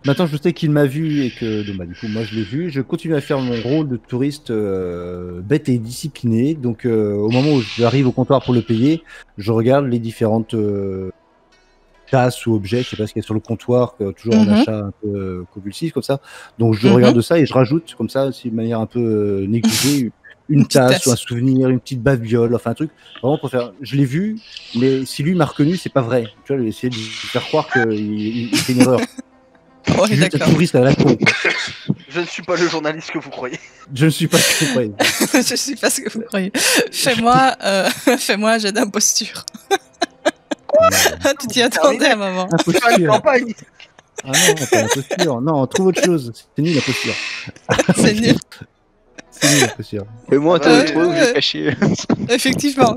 Maintenant, je sais qu'il m'a vu et que donc, du coup, moi, je l'ai vu. Je continue à faire mon rôle de touriste bête et discipliné. Donc, au moment où j'arrive au comptoir pour le payer, je regarde les différentes tasses ou objets, je sais pas ce qu'il y a sur le comptoir, toujours en achat un peu convulsif comme ça. Donc, je regarde ça et je rajoute comme ça, de manière un peu négligée, une tasse ou un souvenir, une petite babiole, enfin un truc. Vraiment pour faire. Je l'ai vu, mais si lui m'a reconnu, c'est pas vrai. Tu vois, essayer de lui faire croire qu'il fait une erreur. Ouais, Je suis juste un touriste à la con. Je ne suis pas le journaliste que vous croyez. Je ne suis pas ce que vous croyez. Je suis pas ce que vous croyez. Fais-moi un jet d'imposture. Tu t'y attendais à un moment. Imposture. Ah non, pas l'imposture. Non, trouve autre chose. C'est nul la posture. C'est nul. C'est nul la posture. Fais-moi un truc que j'ai caché. Effectivement.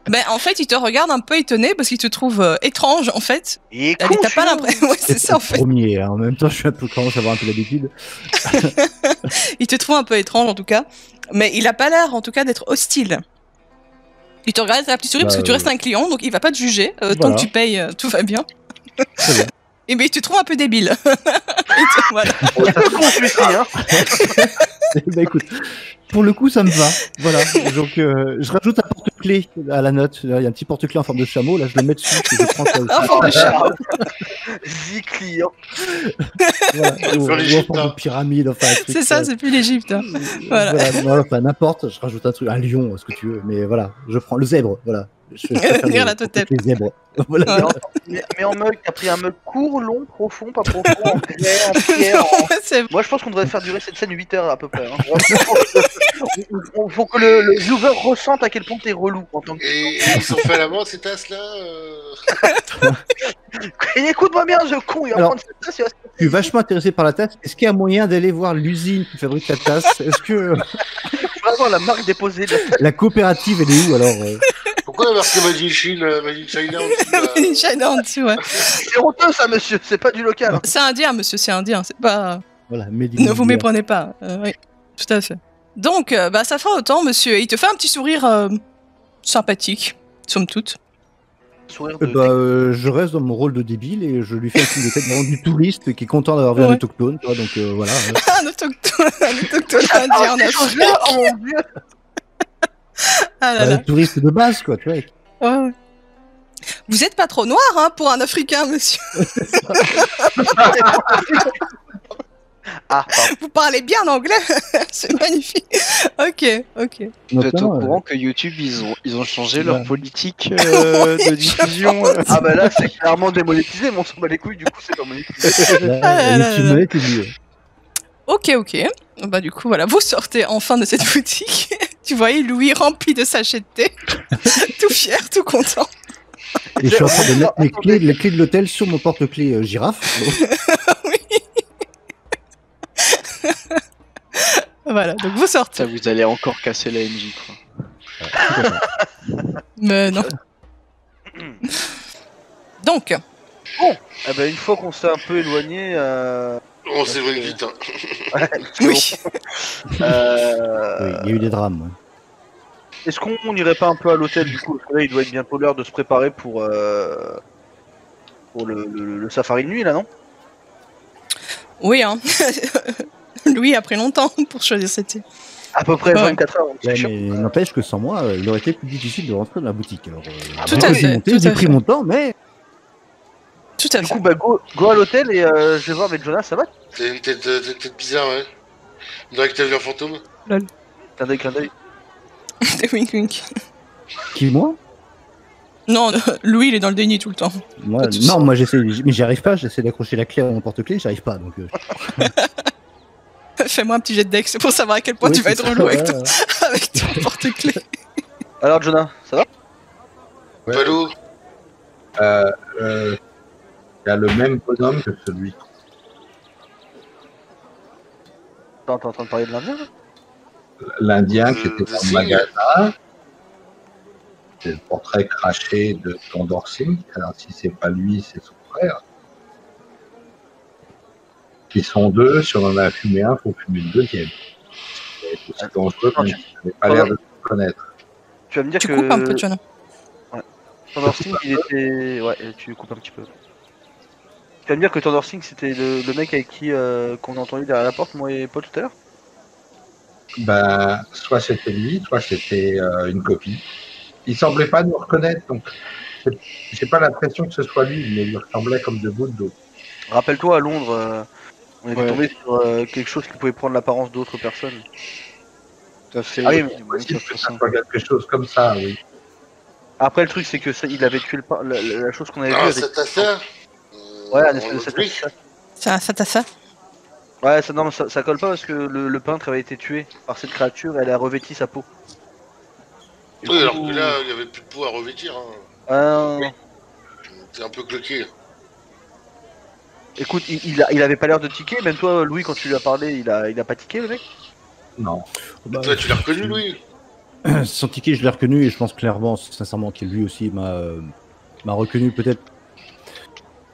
Ben, en fait, il te regarde un peu étonné parce qu'il te trouve étrange, en fait. Et T'as pas l'impression. Ouais, c'est ça, en fait. Premier, hein. En même temps, je suis commence à avoir un peu l'habitude. Il te trouve un peu étrange, en tout cas. Mais il a pas l'air, en tout cas, d'être hostile. Il te regarde avec la petite souris parce que tu restes un client, donc il va pas te juger. Tant que tu payes, tout va bien. Très bien. Et mais il te trouve un peu débile. Voilà. Bah écoute, pour le coup, ça me va. Voilà. Donc, je rajoute un porte-clés à la note. Il y a un petit porte-clés en forme de chameau. Là, je le mets dessus. Et je prends ça aussi. En forme de chameau. 10 clients. Voilà. Ou en forme de pyramide. Enfin, c'est ça, c'est plus l'Égypte. Hein. Voilà. Voilà, enfin, n'importe. Je rajoute un truc, un lion, ce que tu veux. Mais voilà, je prends le zèbre. Voilà. Je Dire la totale. Les zèbres. Voilà. Mais en mug, t'as pris un mug court, long, profond, pas profond, en grès, en pierre. Moi, je pense qu'on devrait faire durer cette scène 8 heures à peu près. Hein. Faut que le viewer ressente à quel point t'es relou en tant que. Et ils ont fait à la main ces tasses-là Écoute-moi bien, ce con, il va prendre cette tasse. Je suis vachement intéressé par la tasse. Est-ce qu'il y a moyen d'aller voir l'usine qui fabrique la tasse? Est-ce que. Je veux avoir la marque déposée de la tasse. La coopérative, elle est où alors Pourquoi il y a marqué Made in China en dessous Made in China en dessous, ouais. C'est honteux ça, monsieur, c'est pas du local. Hein. C'est indien, monsieur, c'est indien, c'est pas. Voilà, ne vous méprenez pas. Oui, tout à fait. Donc, ça fera autant, monsieur. Il te fait un petit sourire sympathique, somme toute. Je reste dans mon rôle de débile et je lui fais un signe de tête vraiment du touriste qui est content d'avoir vu un autochtone. Donc voilà. Un autochtone indien en Afrique. Oh mon dieu. Ah là là. Touriste de base, quoi, tu vois. Ouais. Vous êtes pas trop noir, hein, pour un Africain, monsieur. Vous parlez bien anglais. C'est magnifique. Ok. Vous êtes au courant que YouTube, ils ont changé leur politique de diffusion. Ah bah là, c'est clairement démonétisé, mais on s'en bat les couilles, du coup, c'est pas monétisé. Ok. Bah du coup, voilà, vous sortez enfin de cette boutique. Tu voyais Louis rempli de sachets de thé, tout fier, tout content. Et je suis en train de mettre les clés de l'hôtel sur mon porte-clés girafe. Oui. Voilà, donc vous sortez. Ça, vous allez encore casser la NJ, quoi. Mais non. Donc. Bon, eh ben, une fois qu'on s'est un peu éloigné. On s'éloigne vite. Hein. Ouais, oui. Oui, il y a eu des drames. Est-ce qu'on n'irait pas un peu à l'hôtel du coup? Parce que là, il doit être bientôt l'heure de se préparer pour le safari de nuit, là, non? Oui, hein. Louis a pris longtemps pour choisir cette île. À peu près 24 heures. Ouais, mais n'empêche que sans moi, il aurait été plus difficile de rentrer dans la boutique. Alors, tout à fait. J'ai pris mon temps, mais. Tout à fait. Du coup, bah, go à l'hôtel et je vais voir avec Jonas, ça va? T'as une tête bizarre, ouais. On dirait que t'as vu un fantôme. Lol. Clin d'œil. Wink wink. Qui, moi? Non, Louis, il est dans le déni tout le temps. Moi j'essaie, mais j'y arrive pas, j'essaie d'accrocher la clé à mon porte-clés, j'y arrive pas. Donc, Fais-moi un petit jet de deck, c'est pour savoir à quel point tu vas être relou avec ton porte-clés. Alors, Jonah, ça va? Ouais. Palou. Il y a le même bonhomme que celui. T'es en train de parler de l'Indien, là? L'Indien qui était dans le magasin. C'est le portrait craché de Condor Singh. Alors si c'est pas lui, c'est son frère. Ils sont deux, si on en a fumé un, il faut fumer le deuxième. C'est aussi dangereux, même si ça n'avait pas l'air de se connaître. Tu vas me dire Tu que... coupes un peu, John. Thundersting, il était... Ouais, tu coupes un petit peu. Tu vas me dire que Thundersting, c'était le mec avec qui qu'on a entendu derrière la porte, moi et Paul, tout à l'heure? Ben, soit c'était lui, soit c'était une copie. Il semblait pas nous reconnaître, donc j'ai pas l'impression que ce soit lui, mais il lui ressemblait comme de gouttes d'eau. Rappelle-toi, à Londres, on était Ouais. tombé sur quelque chose qui pouvait prendre l'apparence d'autres personnes. Tout à fait. Ah oui, il y a mais moyen que Possible ça que fasse ça ça. soit quelque chose comme ça, oui. Après, le truc, c'est que il avait tué la chose qu'on avait vue Ah, avec... c'est à ça. Ouais, un en espèce de Autriche. satassa. C'est un satassa. Ouais, ça, non, mais ça colle pas parce que le peintre avait été tué par cette créature et elle a revêti sa peau. Du Oui, coup- alors que là, il n'y avait plus de peau à revêtir. Hein. Ah, T'es un peu cloqué. écoute, il avait pas l'air de tiquer, même toi, Louis, quand tu lui as parlé, il a pas tiqué, le mec? Non. Bah, Toi, tu l'as reconnu, Louis? Sans ticket, je l'ai reconnu et je pense clairement, sincèrement, qu'il lui aussi m'a reconnu. Peut-être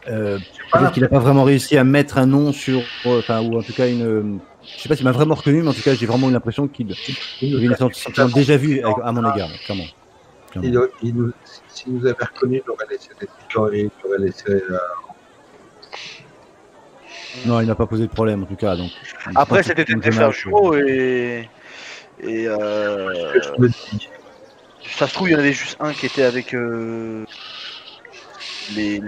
peut-être qu'il n'a pas vraiment réussi à mettre un nom sur, enfin, ou en tout cas une. Je sais pas s'il m'a vraiment reconnu, mais en tout cas, j'ai vraiment eu l'impression qu'il avait une sentiment déjà vu à mon égard, clairement. S'il nous avait reconnu, il aurait laissé des il aurait laissé. Non, il n'a pas posé de problème en tout cas. Donc, Après, c'était peut-être des frères jumeaux et Je me dis, ça se trouve, il y en avait juste un qui était avec les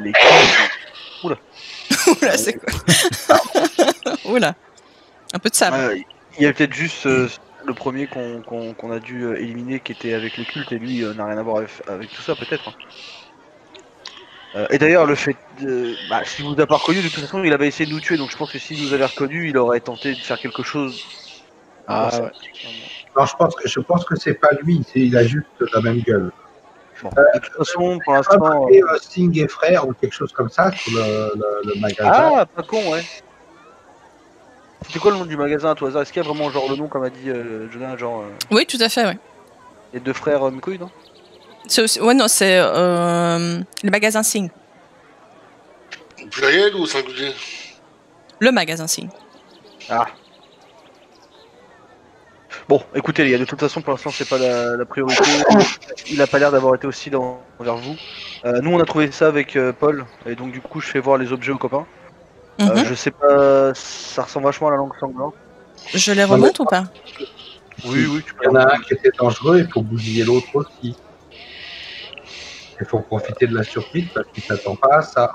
Oula, c'est quoi? Oula. Un peu de sable. il y a peut-être juste le premier qu'on a dû éliminer qui était avec les cultes et lui n'a rien à voir avec tout ça, peut-être. Et d'ailleurs, le fait de. Bah, s'il vous a pas reconnu, de toute façon, il avait essayé de nous tuer, donc je pense que s'il nous avait reconnu, il aurait tenté de faire quelque chose. Ah Bon, ouais. non, je pense que c'est pas lui, il a juste la même gueule. Bon. De toute façon, pour l'instant. Sting et frère ou quelque chose comme ça sur le magasin. Ah, pas con, ouais. C'était quoi le nom du magasin à tout hasard? Est-ce qu'il y a vraiment genre le nom, comme a dit Jonah, genre. Oui, tout à fait, ouais. Les deux frères Mikoui, non? C'est aussi... Ouais, non, c'est le magasin Sing. Pluriel ou singulier? Le magasin Sing. Ah. Bon, écoutez les gars, de toute façon pour l'instant c'est pas la priorité. Il a pas l'air d'avoir été hostile envers vous. Nous on a trouvé ça avec Paul, et donc du coup je fais voir les objets aux copains. Je sais pas, ça ressemble vachement à la langue sanglante. Je les remonte ou pas? Oui, tu peux. Il y en a un qui était dangereux, il faut bousiller l'autre aussi. Il faut profiter de la surprise parce qu'il s'attend pas à ça.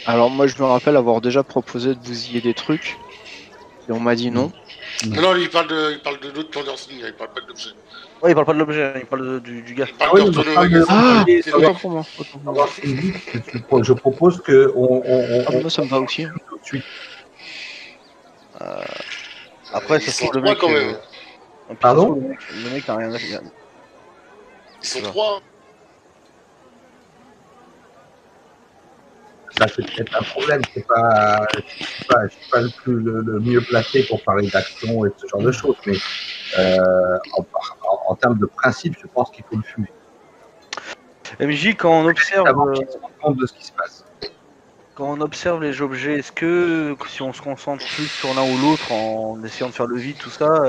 Alors moi je me rappelle avoir déjà proposé de bousiller des trucs et on m'a dit non. Non, lui, il parle de d'autres Thundersting, il parle pas d'objet. Ouais, il parle pas de l'objet, il parle du gars. Il parle oui, de mais retourner au parle de- magasin. Ah, C'est autant vrai. pour moi. Alors, je propose que Ah, moi ça me va aussi. tout de suite. Après Ils ça se sont trouve le trois mec. quand même. Puis, Pardon ça se trouve, le mec a rien à faire. Ils sont trois. Ça c'est peut-être un problème. Je suis pas le mieux placé pour parler d'action et de ce genre de choses, mais en termes de principe, je pense qu'il faut le fumer. MJ, quand on observe. Avant qu'il se rende compte de ce qui se passe. Quand on observe les objets, est-ce que si on se concentre plus sur l'un ou l'autre en essayant de faire le vide, tout ça,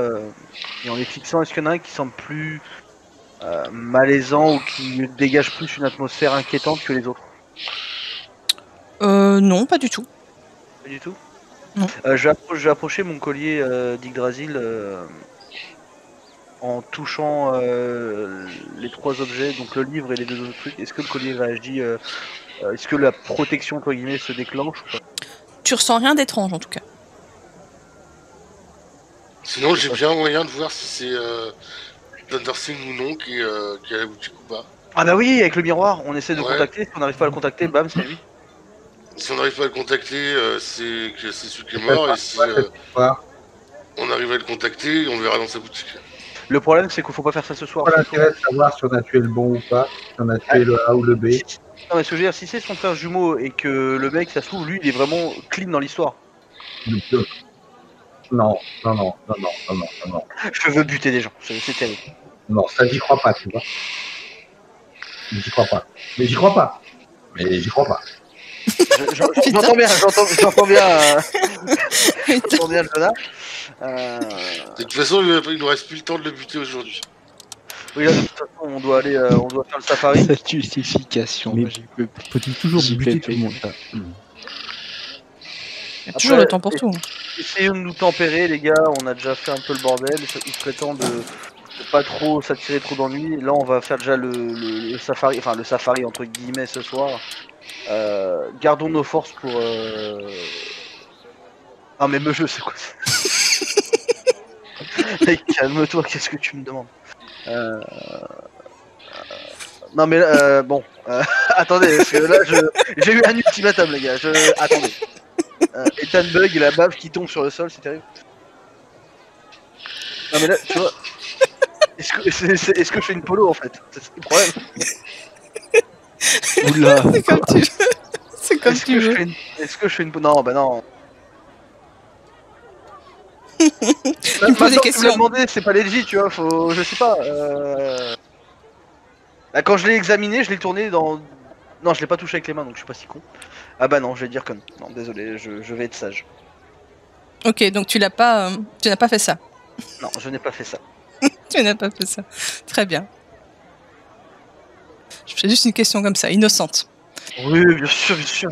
et en les fixant, est-ce qu'il y en a un qui semble plus malaisant ou qui dégage plus une atmosphère inquiétante que les autres? Non, pas du tout. Pas du tout. Non. Je vais approcher mon collier d'Yggdrasil en touchant les trois objets, donc le livre et les deux autres trucs. Est-ce que le collier réagit est-ce que la protection entre guillemets se déclenche ou pas? Tu ressens rien d'étrange en tout cas. Sinon, j'ai bien moyen de voir si c'est Thundersting ou non qui est à la boutique ou pas. Ah bah oui, avec le miroir, on essaie de le Ouais. contacter, si on n'arrive pas à le contacter, bam, c'est lui. Si on n'arrive pas à le contacter, c'est celui qui est mort, et si on arrive à le contacter, on le verra dans sa boutique. Le problème, c'est qu'il faut pas faire ça ce soir. Pas l'intérêt de savoir si on a tué le bon ou pas, si on a tué le A ou le B. Non, mais ce que je veux dire, si c'est son frère jumeau et que le mec, ça se trouve, lui, il est vraiment clean dans l'histoire. Non. Je veux buter des gens, c'est terrible. Non, ça j'y crois pas, tu vois. J'y crois pas. Mais j'y crois pas. J'entends bien, j'entends bien le connard. De toute façon, il nous reste plus le temps de le buter aujourd'hui. Oui, là, de toute façon, on doit faire le safari. Cette justification, Mais moi, j'y peux plus. Faut-il toujours JPP. buter tout le monde? Il y a toujours le temps pour tout. Essayons de nous tempérer, les gars. On a déjà fait un peu le bordel. Il serait temps de pas trop s'attirer trop d'ennuis. Là, on va faire déjà le safari, enfin le safari entre guillemets ce soir. Gardons nos forces pour. Ah mais me jeu, c'est quoi ça? Hey, calme-toi, qu'est-ce que tu me demandes? Non mais bon, attendez, parce que là j'ai eu un ultimatum, les gars. Attendez. Ethan Bug et la bave qui tombe sur le sol, c'est terrible. Non mais là, tu vois, est-ce que je fais une polo en fait? C'est le problème. Oula. C'est comme tu veux. C'est comme tu veux. Est-ce que je fais une polo? Non, bah non. Tu me poses des questions. Demandé, c'est pas legit, tu vois, je sais pas. Là, quand je l'ai examiné, je l'ai tourné dans. Non, je l'ai pas touché avec les mains, donc je suis pas si con. Ah bah non, je vais dire comme. Non, désolé, je vais être sage. Ok, donc tu n'as pas fait ça. Non, je n'ai pas fait ça. Tu n'as pas fait ça. Très bien. Je fais juste une question comme ça, innocente. Oui, bien sûr, bien sûr.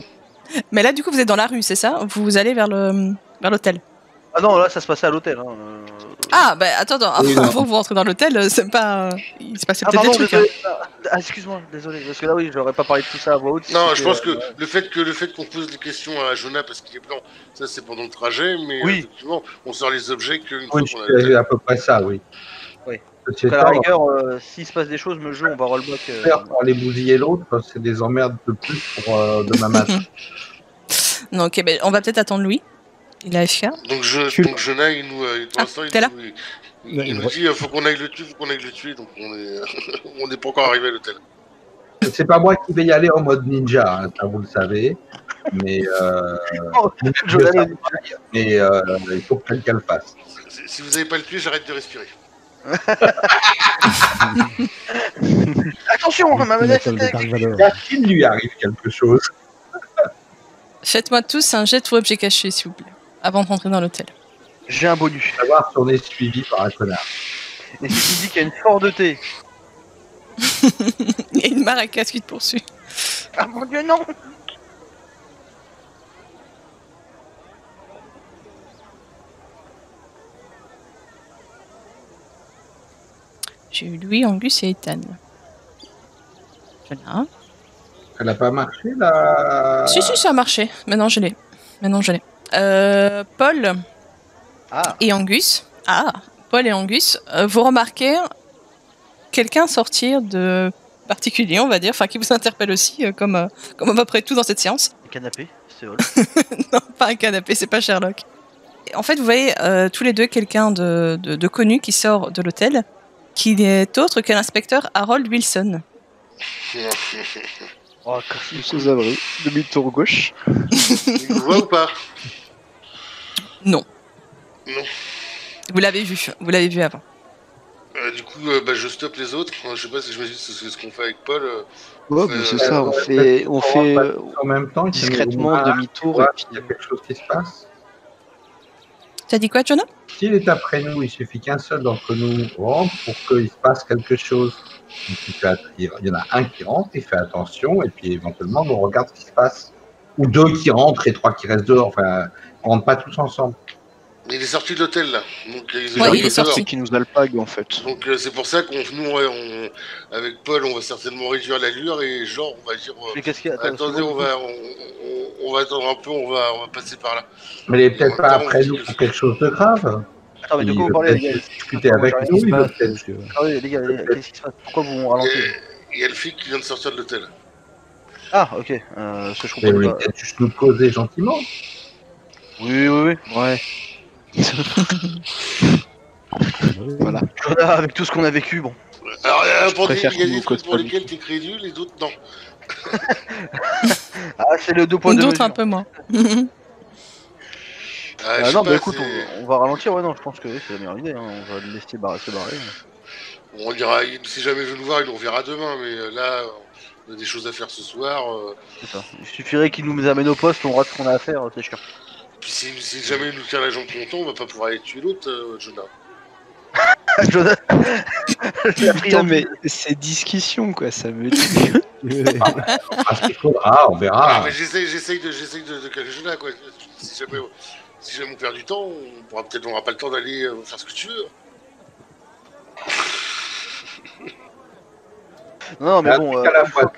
Mais là, du coup, vous êtes dans la rue, c'est ça? Vous allez vers l'hôtel. Ah non, là, ça se passait à l'hôtel. Hein. Ah, bah attends, Oui, avant que vous rentrez dans l'hôtel, c'est pas. Il se passait Ah, peut-être pardon, des trucs. désolé. Ah, excuse-moi, désolé. Parce que là, oui, j'aurais pas parlé de tout ça à voix haute. Non, je pense que le fait qu'on pose des questions à Jonah parce qu'il est blanc, ça c'est pendant le trajet, mais Oui. effectivement, on sort les objets qu'une fois Oui, qu'on a c'est à peu près ça, oui. Oui. Ceci À la étant, rigueur, s'il se passe des choses, me joue, on va rollback. faire pour aller bousiller l'autre, c'est des emmerdes de plus pour demain matin. Non, ok, ben on va peut-être attendre Louis. Il a FK. Donc Jonah, il nous, pour l'instant, t'es là il nous dit faut qu'on aille le tuer, donc on n'est pas encore arrivé à l'hôtel. C'est pas moi qui vais y aller en mode ninja, hein, ça vous le savez. Mais, il faut que quelqu'un le fasse. Si vous n'avez pas le tuer, j'arrête de respirer. Attention, ma manette est Qu'il lui arrive quelque chose. Faites-moi tous un jet de objet caché, s'il vous plaît, avant de rentrer dans l'hôtel. J'ai un bonus. Savoir si on est suivi par un connard. Et si tu dis qu'il y a une force de thé. Il y a une maracas qui te poursuit. Ah mon dieu, non! J'ai eu Louis, Angus et Ethan. Voilà. Elle a pas marché là. Si, ça a marché. Maintenant, je l'ai. Paul et Angus. Paul et Angus, vous remarquez quelqu'un sortir de particulier, on va dire, enfin qui vous interpelle aussi, comme à peu près tout dans cette séance. Un canapé, c'est all. Non, pas un canapé, c'est pas Sherlock. En fait, vous voyez tous les deux quelqu'un de connu qui sort de l'hôtel, qui n'est autre que l'inspecteur Harold Wilson. Oh, Sous abri, demi-tour gauche. Il nous voit ou pas? Non. Non. Vous l'avez vu avant. Du coup, je stoppe les autres. Je sais pas si je me dis c'est ce qu'on fait avec Paul. Ouais, mais c'est ça, on fait en même temps, discrètement demi-tour et puis il y a quelque chose qui se passe. T'as dit quoi, Jonah? S'il est après nous, il suffit qu'un seul d'entre nous rentre pour qu'il se passe quelque chose. Il y en a un qui rentre, il fait attention, et puis éventuellement, on regarde ce qui se passe. Ou deux qui rentrent et trois qui restent dehors. Enfin, on rentre pas tous ensemble. Il est sorti de l'hôtel là. Donc, il est sorti. Qui nous alpague en fait. Donc c'est pour ça avec Paul, on va certainement réduire l'allure et genre on va dire. Mais qu'est-ce qu'il y a? Attendez, on va attendre un peu, on va passer par là. Mais il est peut-être pas après nous pour quelque chose de grave. Attends, mais de quoi vous parlez, les gars? Discuter avec nous, il va peut-être. Ah oui, les gars, qu'est-ce qui se passe? Pourquoi vous ralentissez? Il y a le flic qui vient de sortir de l'hôtel. Ah, ok. Ce que je Mais comprends il pas. peut-être juste nous causer gentiment. Oui. Ouais. Voilà. Avec tout ce qu'on a vécu, bon. Alors, il y a préfère des qu'on trucs cause pour pas du lesquels tout. t'es crédule, les autres non. Ah, c'est le 2 points de D'autres mesure. un peu moins. Non, mais écoute, on va ralentir, ouais, non, je pense que oui, c'est la meilleure idée, hein. On va le laisser se barrer. On dira, si jamais il veut nous voir, il nous reverra demain, mais là, On a des choses à faire ce soir. C'est ça. Il suffirait qu'il nous amène au poste, on rate ce qu'on a à faire, c'est chiant. Puis si jamais il nous tient la jambe longtemps, on va pas pouvoir aller tuer l'autre, Jonah. Putain, mais c'est discussion, quoi, ça me dit. On verra. Ah, mais j'essaye de caler Jonah, quoi. Si jamais on perd du temps, on n'aura pas le temps d'aller faire ce que tu veux. Non, mais bon, à la fois.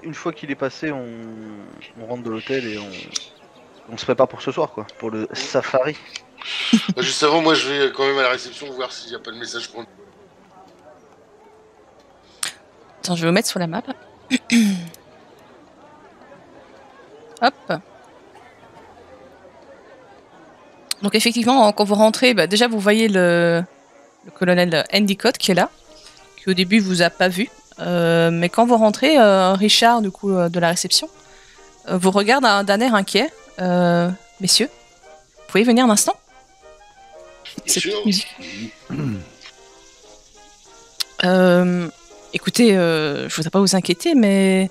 une fois qu'il est passé, on rentre de l'hôtel et on se prépare pour ce soir, quoi, pour le safari. Juste avant, moi je vais quand même à la réception voir s'il n'y a pas de message pour nous. Attends, je vais vous mettre sur la map. Hop. Donc effectivement, quand vous rentrez, bah, déjà vous voyez le colonel Endicott qui est là, qui au début vous a pas vu. Mais quand vous rentrez, Richard, du coup, de la réception, vous regarde d'un air inquiet. Messieurs, vous pouvez venir un instant? Bien sûr. Écoutez, je voudrais pas vous inquiéter, mais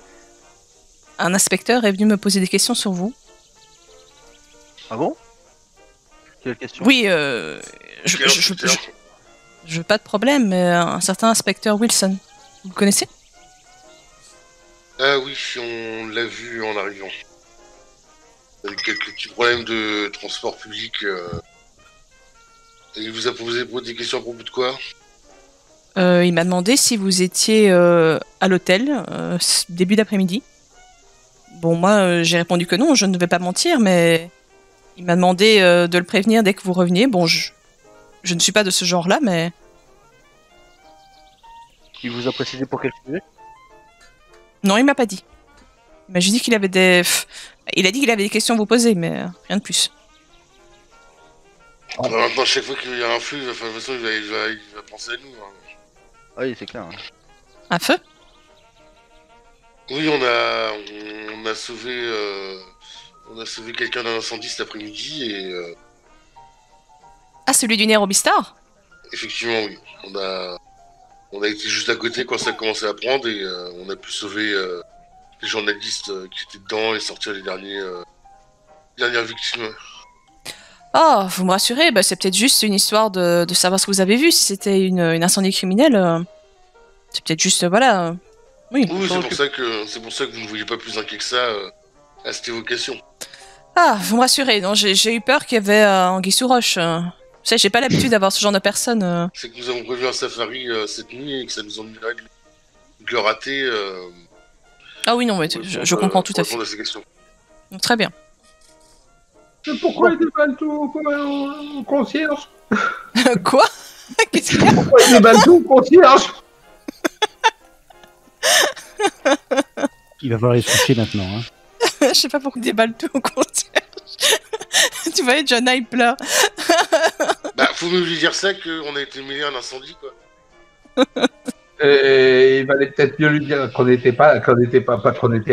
un inspecteur est venu me poser des questions sur vous. Ah bon? Quelle question? Oui, je veux pas de problème, mais un certain inspecteur Wilson, vous le connaissez? Ah oui, on l'a vu en arrivant. Avec quelques petits problèmes de transport public. Et il vous a posé des questions à propos de quoi? Il m'a demandé si vous étiez à l'hôtel début d'après-midi. Bon, moi, j'ai répondu que non, je ne vais pas mentir, mais il m'a demandé de le prévenir dès que vous reveniez. Bon, je ne suis pas de ce genre-là, mais... Il vous a précisé pour quel sujet? Non, il m'a pas dit. Il m'a juste dit qu'il avait des... Il a dit qu'il avait des questions à vous poser, mais rien de plus. Maintenant, chaque fois qu'il y a un feu, de toute façon, il va penser à nous. Hein. Oui, c'est clair. Un feu? Oui, on a sauvé quelqu'un d'un incendie cet après-midi et Ah, celui du Nérobistar? effectivement, oui. On a été juste à côté quand ça a commencé à prendre et on a pu sauver les journalistes qui étaient dedans et sortir les dernières victimes. Oh, vous me rassurez, bah, c'est peut-être juste une histoire de savoir ce que vous avez vu. Si c'était une incendie criminelle, c'est peut-être juste, voilà... Oui, c'est pour ça que vous ne voyez pas plus inquiet que ça à cette évocation. Ah, vous me rassurez, non, j'ai eu peur qu'il y avait anguille sous roche. Vous savez, j'ai pas l'habitude d'avoir ce genre de personnes. C'est que nous avons prévu un safari cette nuit et que ça nous ennuierait de le rater. Ah oui, non, mais je comprends tout à fait. À ces questions. Très bien. Pourquoi il déballe tout au concierge? Quoi? Qu'est-ce qu'il y a? Pourquoi il déballe tout au concierge? Il va falloir les soucier maintenant. Hein. Je sais pas pourquoi il déballe tout au concierge. Tu vois, Jonah, il pleure. Bah, faut nous lui dire ça qu'on a été mêlé à un incendie, quoi. Il valait peut-être mieux lui dire qu'on était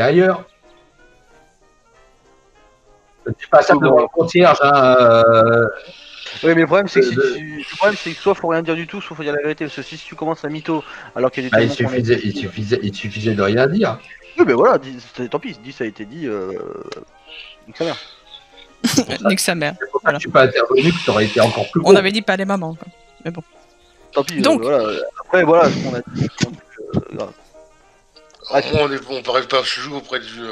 ailleurs. C'est pas ça de le concierge, hein. Oui, mais le problème, c'est que soit faut rien dire du tout, soit faut dire la vérité. Parce que si tu commences à mytho, alors qu'il y a des il suffisait de rien dire. Oui, mais voilà, tant pis, ça a été dit. Donc ça va. Nique sa mère. Voilà. Je suis pas intervenu, que ça aurait été encore plus. On avait dit pas les mamans, quoi. Mais bon. Tant pis. Donc. Voilà. Après, voilà ce qu'on a dit. Grave. On paraît pas chelou auprès du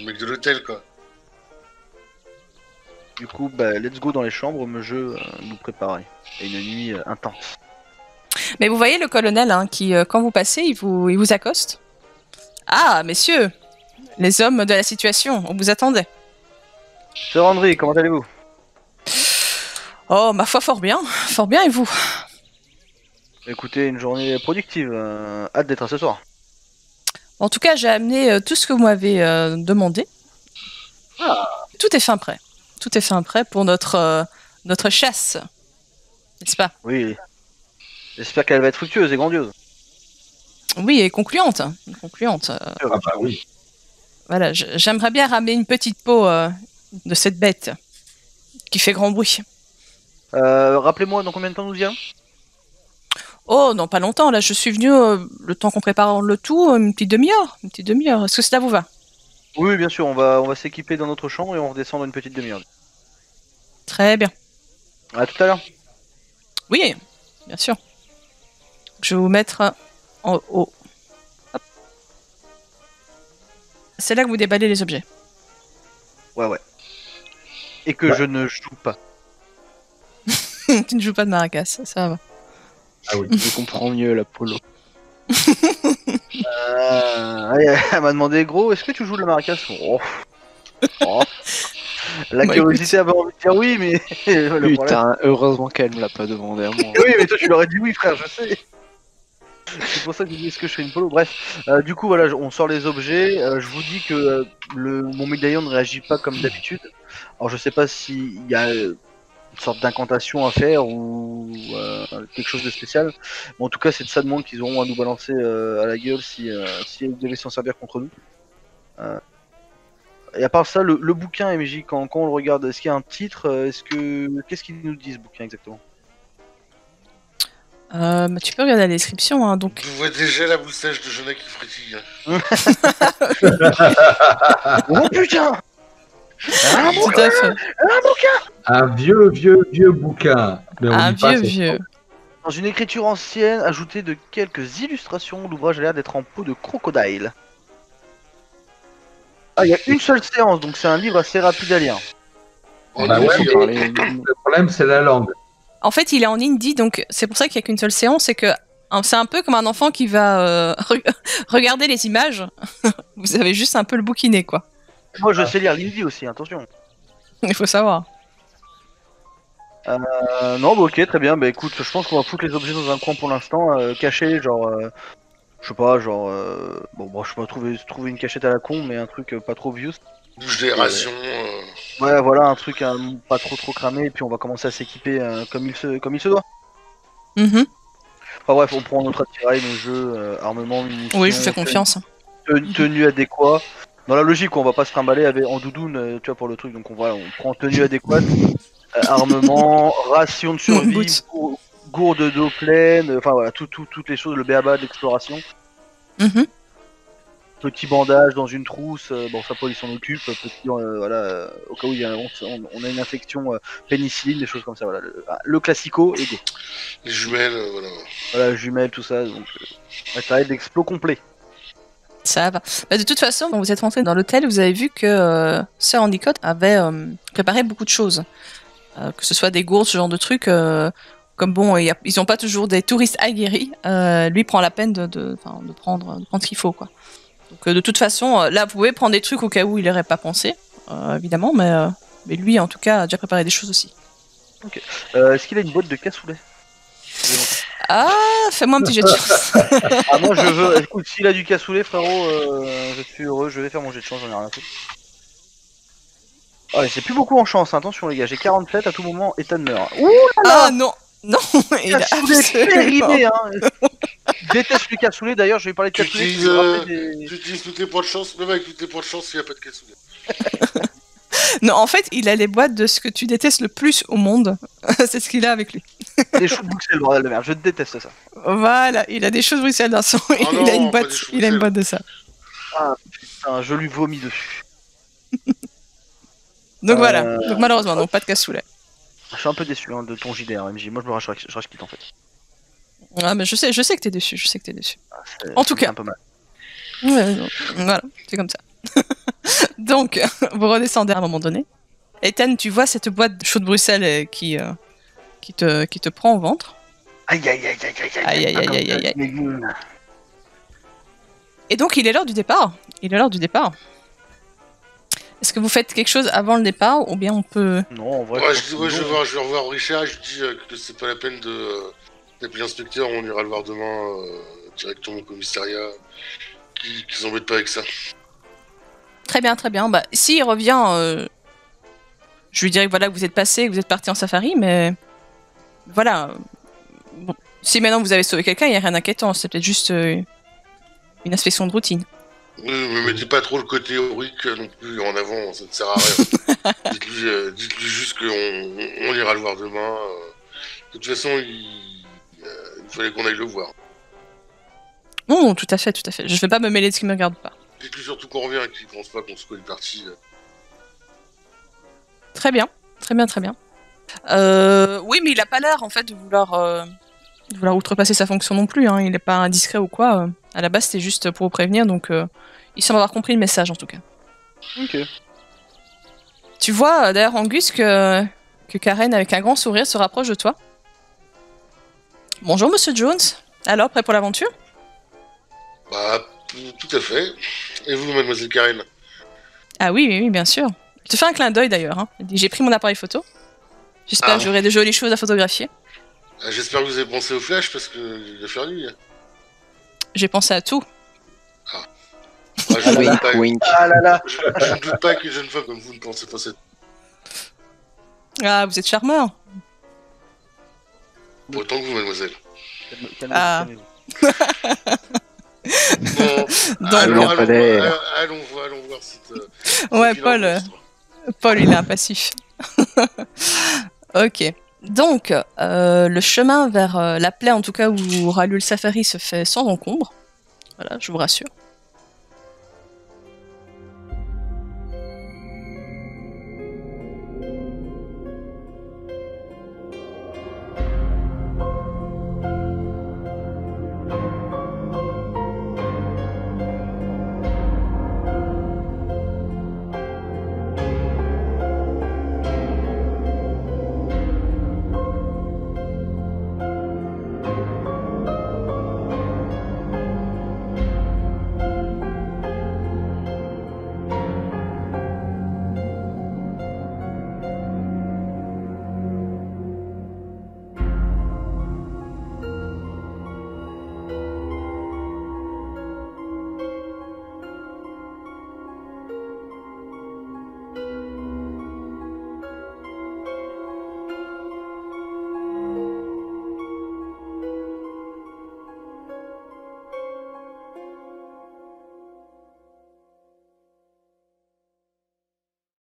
mec de l'hôtel, quoi. Du coup, bah, let's go dans les chambres, nous préparer. Et une nuit intense. Mais vous voyez le colonel, hein, qui, quand vous passez, il vous accoste. Ah, messieurs, les hommes de la situation, on vous attendait. Sir André, comment allez-vous? Oh, ma foi, fort bien, et vous? Écoutez, une journée productive, hâte d'être ce soir. En tout cas, j'ai amené tout ce que vous m'avez demandé. Ah. Tout est fin prêt. Tout est fin prêt pour notre chasse, n'est-ce pas? Oui. J'espère qu'elle va être fructueuse et grandiose. Oui, et concluante. Oui. Voilà, j'aimerais bien ramener une petite peau de cette bête qui fait grand bruit. Rappelez-moi dans combien de temps nous y allons? Oh, non, pas longtemps. Là, je suis venue le temps qu'on prépare le tout, une petite demi-heure. Une petite demi-heure. Est-ce que cela vous va? Oui, bien sûr, on va s'équiper dans notre chambre et on redescend dans une petite demi-heure. Très bien. À tout à l'heure. Oui, bien sûr. Je vais vous mettre en haut. Hop. C'est là que vous déballez les objets. Ouais. Et que je ne joue pas. Tu ne joues pas de maracas, ça va. Ah oui, je comprends mieux l'Apollo. Elle m'a demandé, gros, est-ce que tu joues de la maracas? Oh. La Bah, curiosité avait envie de dire oui, mais le problème... Putain, heureusement qu'elle me l'a pas demandé à moi. Oui, mais toi tu l'aurais dit oui, frère, je sais. C'est pour ça que je dis est-ce que je fais une polo. Bref, du coup voilà, on sort les objets. Je vous dis que mon médaillon ne réagit pas comme d'habitude. Alors je sais pas s'il y a une sorte d'incantation à faire ou quelque chose de spécial. Mais en tout cas, c'est de ça de monde qu'ils auront à nous balancer à la gueule si ils devaient s'en servir contre nous. Et à part ça, le bouquin MJ, quand on le regarde, est-ce qu'il y a un titre? Qu'est-ce qu'il nous dit ce bouquin exactement? Bah, tu peux regarder la description, hein, donc. Je vois déjà la moustache de Jonah qui frétille. Oh putain! Un Tout à fait. Un vieux bouquin. Mais on Un dit pas, c'est- vieux. Dans une écriture ancienne, ajoutée de quelques illustrations, l'ouvrage a l'air d'être en peau de crocodile. Ah, il y a une seule séance, donc c'est un livre assez rapide à lire. Bah ouais, mais le problème, c'est la langue. En fait, il est en indie, donc c'est pour ça qu'il n'y a qu'une seule séance. C'est un peu comme un enfant qui va regarder les images. Vous avez juste un peu le bouquiné, quoi. Moi, je sais lire l'indie aussi, attention. Il faut savoir. Non, bah ok, très bien. Bah écoute, je pense qu'on va foutre les objets dans un coin pour l'instant, cachés, genre, je sais pas, genre, bon, je sais pas trouver une cachette à la con, mais un truc pas trop vieux. Bouge des rations. Ouais, voilà, un truc pas trop cramé, et puis on va commencer à s'équiper comme il se doit. Mhm. Enfin bref, on prend notre attirail, nos jeux, armement, munitions. Oui, je vous fais confiance. Tenue adéquate. Dans la logique, on va pas se trimballer en doudoune, tu vois, pour le truc. Donc on prend tenue adéquate, armement, ration de survie, Boots. gourde d'eau pleine, enfin voilà, toutes les choses, le béaba de l'exploration. Mhm. Petit bandage dans une trousse, bon ça Paul il s'en occupe, voilà, au cas où on a une infection pénicilline, des choses comme ça, voilà, le classico et go. Les jumelles, voilà. Voilà, jumelles, tout ça, donc matériel d'explo complet. Ça va. Bah, de toute façon, quand vous êtes rentré dans l'hôtel, vous avez vu que Sir Endicott avait préparé beaucoup de choses. Que ce soit des gourdes, ce genre de trucs. Comme bon, ils n'ont pas toujours des touristes aguerris. Lui prend la peine de prendre ce qu'il faut, quoi. Donc de toute façon, là, vous pouvez prendre des trucs au cas où il n'aurait pas pensé, évidemment, mais lui, en tout cas, a déjà préparé des choses aussi. Ok. Est-ce qu'il a une boîte de cassoulet? Ah, fais-moi un petit jet de chance. Ah, moi je veux. Écoute, s'il a du cassoulet, frérot, je suis heureux, je vais faire mon jet de chance, j'en ai rien à foutre. Ah, c'est plus beaucoup en chance, hein. Attention les gars, j'ai 47 à tout moment, Ethan meurt. Ouh là là. Ah non, non, il a Cassoulet absolument... périmé, hein. Je déteste le cassoulet, d'ailleurs, je vais parler de Tu cassoulet. utilises tous tes points de chance, même avec tous tes points de chance, il n'y a pas de cassoulet. Non, en fait, il a les boîtes de ce que tu détestes le plus au monde. C'est ce qu'il a avec lui. Les choux de Bruxelles, bordel de merde, je déteste ça. Voilà, il a des choses Bruxelles dans son... non, il a une pas boîte, des choses il a une Bruxelles. boîte de ça. Ah putain, je lui vomis dessus. Donc voilà, donc malheureusement, donc pas de cassoulet. Je suis un peu déçu hein, de ton JDR, MJ. Moi je me rage quitte en fait. Ah, mais je sais que t'es déçu, En tout C'est cas. un peu mal. Ouais, non, voilà, c'est comme ça. Donc, vous redescendez à un moment donné. Ethan, tu vois cette boîte de chaux de Bruxelles qui te prend au ventre. Aïe aïe aïe aïe aïe Aïe, aïe, aïe, aïe, aïe. aïe. Et donc, il est l'heure du départ. Est-ce que vous faites quelque chose avant le départ ou bien on peut... Non, en vrai. Ouais, je vais revoir Richard et je dis que c'est pas la peine d'appeler l'inspecteur, on ira le voir demain directement au commissariat. Qu'ils s'embêtent pas avec ça. Très bien, très bien. Bah, s'il revient, je lui dirais que voilà, que vous êtes passé, que vous êtes parti en safari, mais voilà. Bon. Si maintenant vous avez sauvé quelqu'un, il n'y a rien d'inquiétant. C'est peut-être juste une inspection de routine. Ne mettez pas trop le côté héroïque non plus en avant, ça ne sert à rien. Dites-lui juste qu'on ira le voir demain. De toute façon, il fallait qu'on aille le voir. Non, tout à fait, tout à fait. Je vais pas me mêler de ce qui me regarde pas. Et puis surtout qu'on revient et qu'ils pensent pas qu'on se connaît parti. Très bien, très bien, très bien. Oui, mais il a pas l'air en fait de vouloir outrepasser sa fonction non plus. Hein. Il n'est pas indiscret ou quoi. À la base, c'était juste pour vous prévenir, donc il semble avoir compris le message en tout cas. Ok. Tu vois d'ailleurs, Angus, que Karen, avec un grand sourire, se rapproche de toi. Bonjour, Monsieur Jones. Alors, prêt pour l'aventure? Bah, tout à fait. Et vous, mademoiselle Karen? Ah oui, oui, oui, bien sûr. Je te fais un clin d'œil d'ailleurs. Hein. J'ai pris mon appareil photo. J'espère que j'aurai de jolies choses à photographier. J'espère que vous avez pensé au flash parce qu'il va faire nuit. J'ai pensé à tout. Je ne doute pas qu'une jeune femme comme vous ne pensez pas cette... Ah, vous êtes charmeur. Autant que vous, mademoiselle. Calmez-vous. Bon, allons voir cette... Ouais, Paul, il est impassif. Ok. Donc, le chemin vers la plaie, en tout cas, où aura lieu le safari, se fait sans encombre. Voilà, je vous rassure.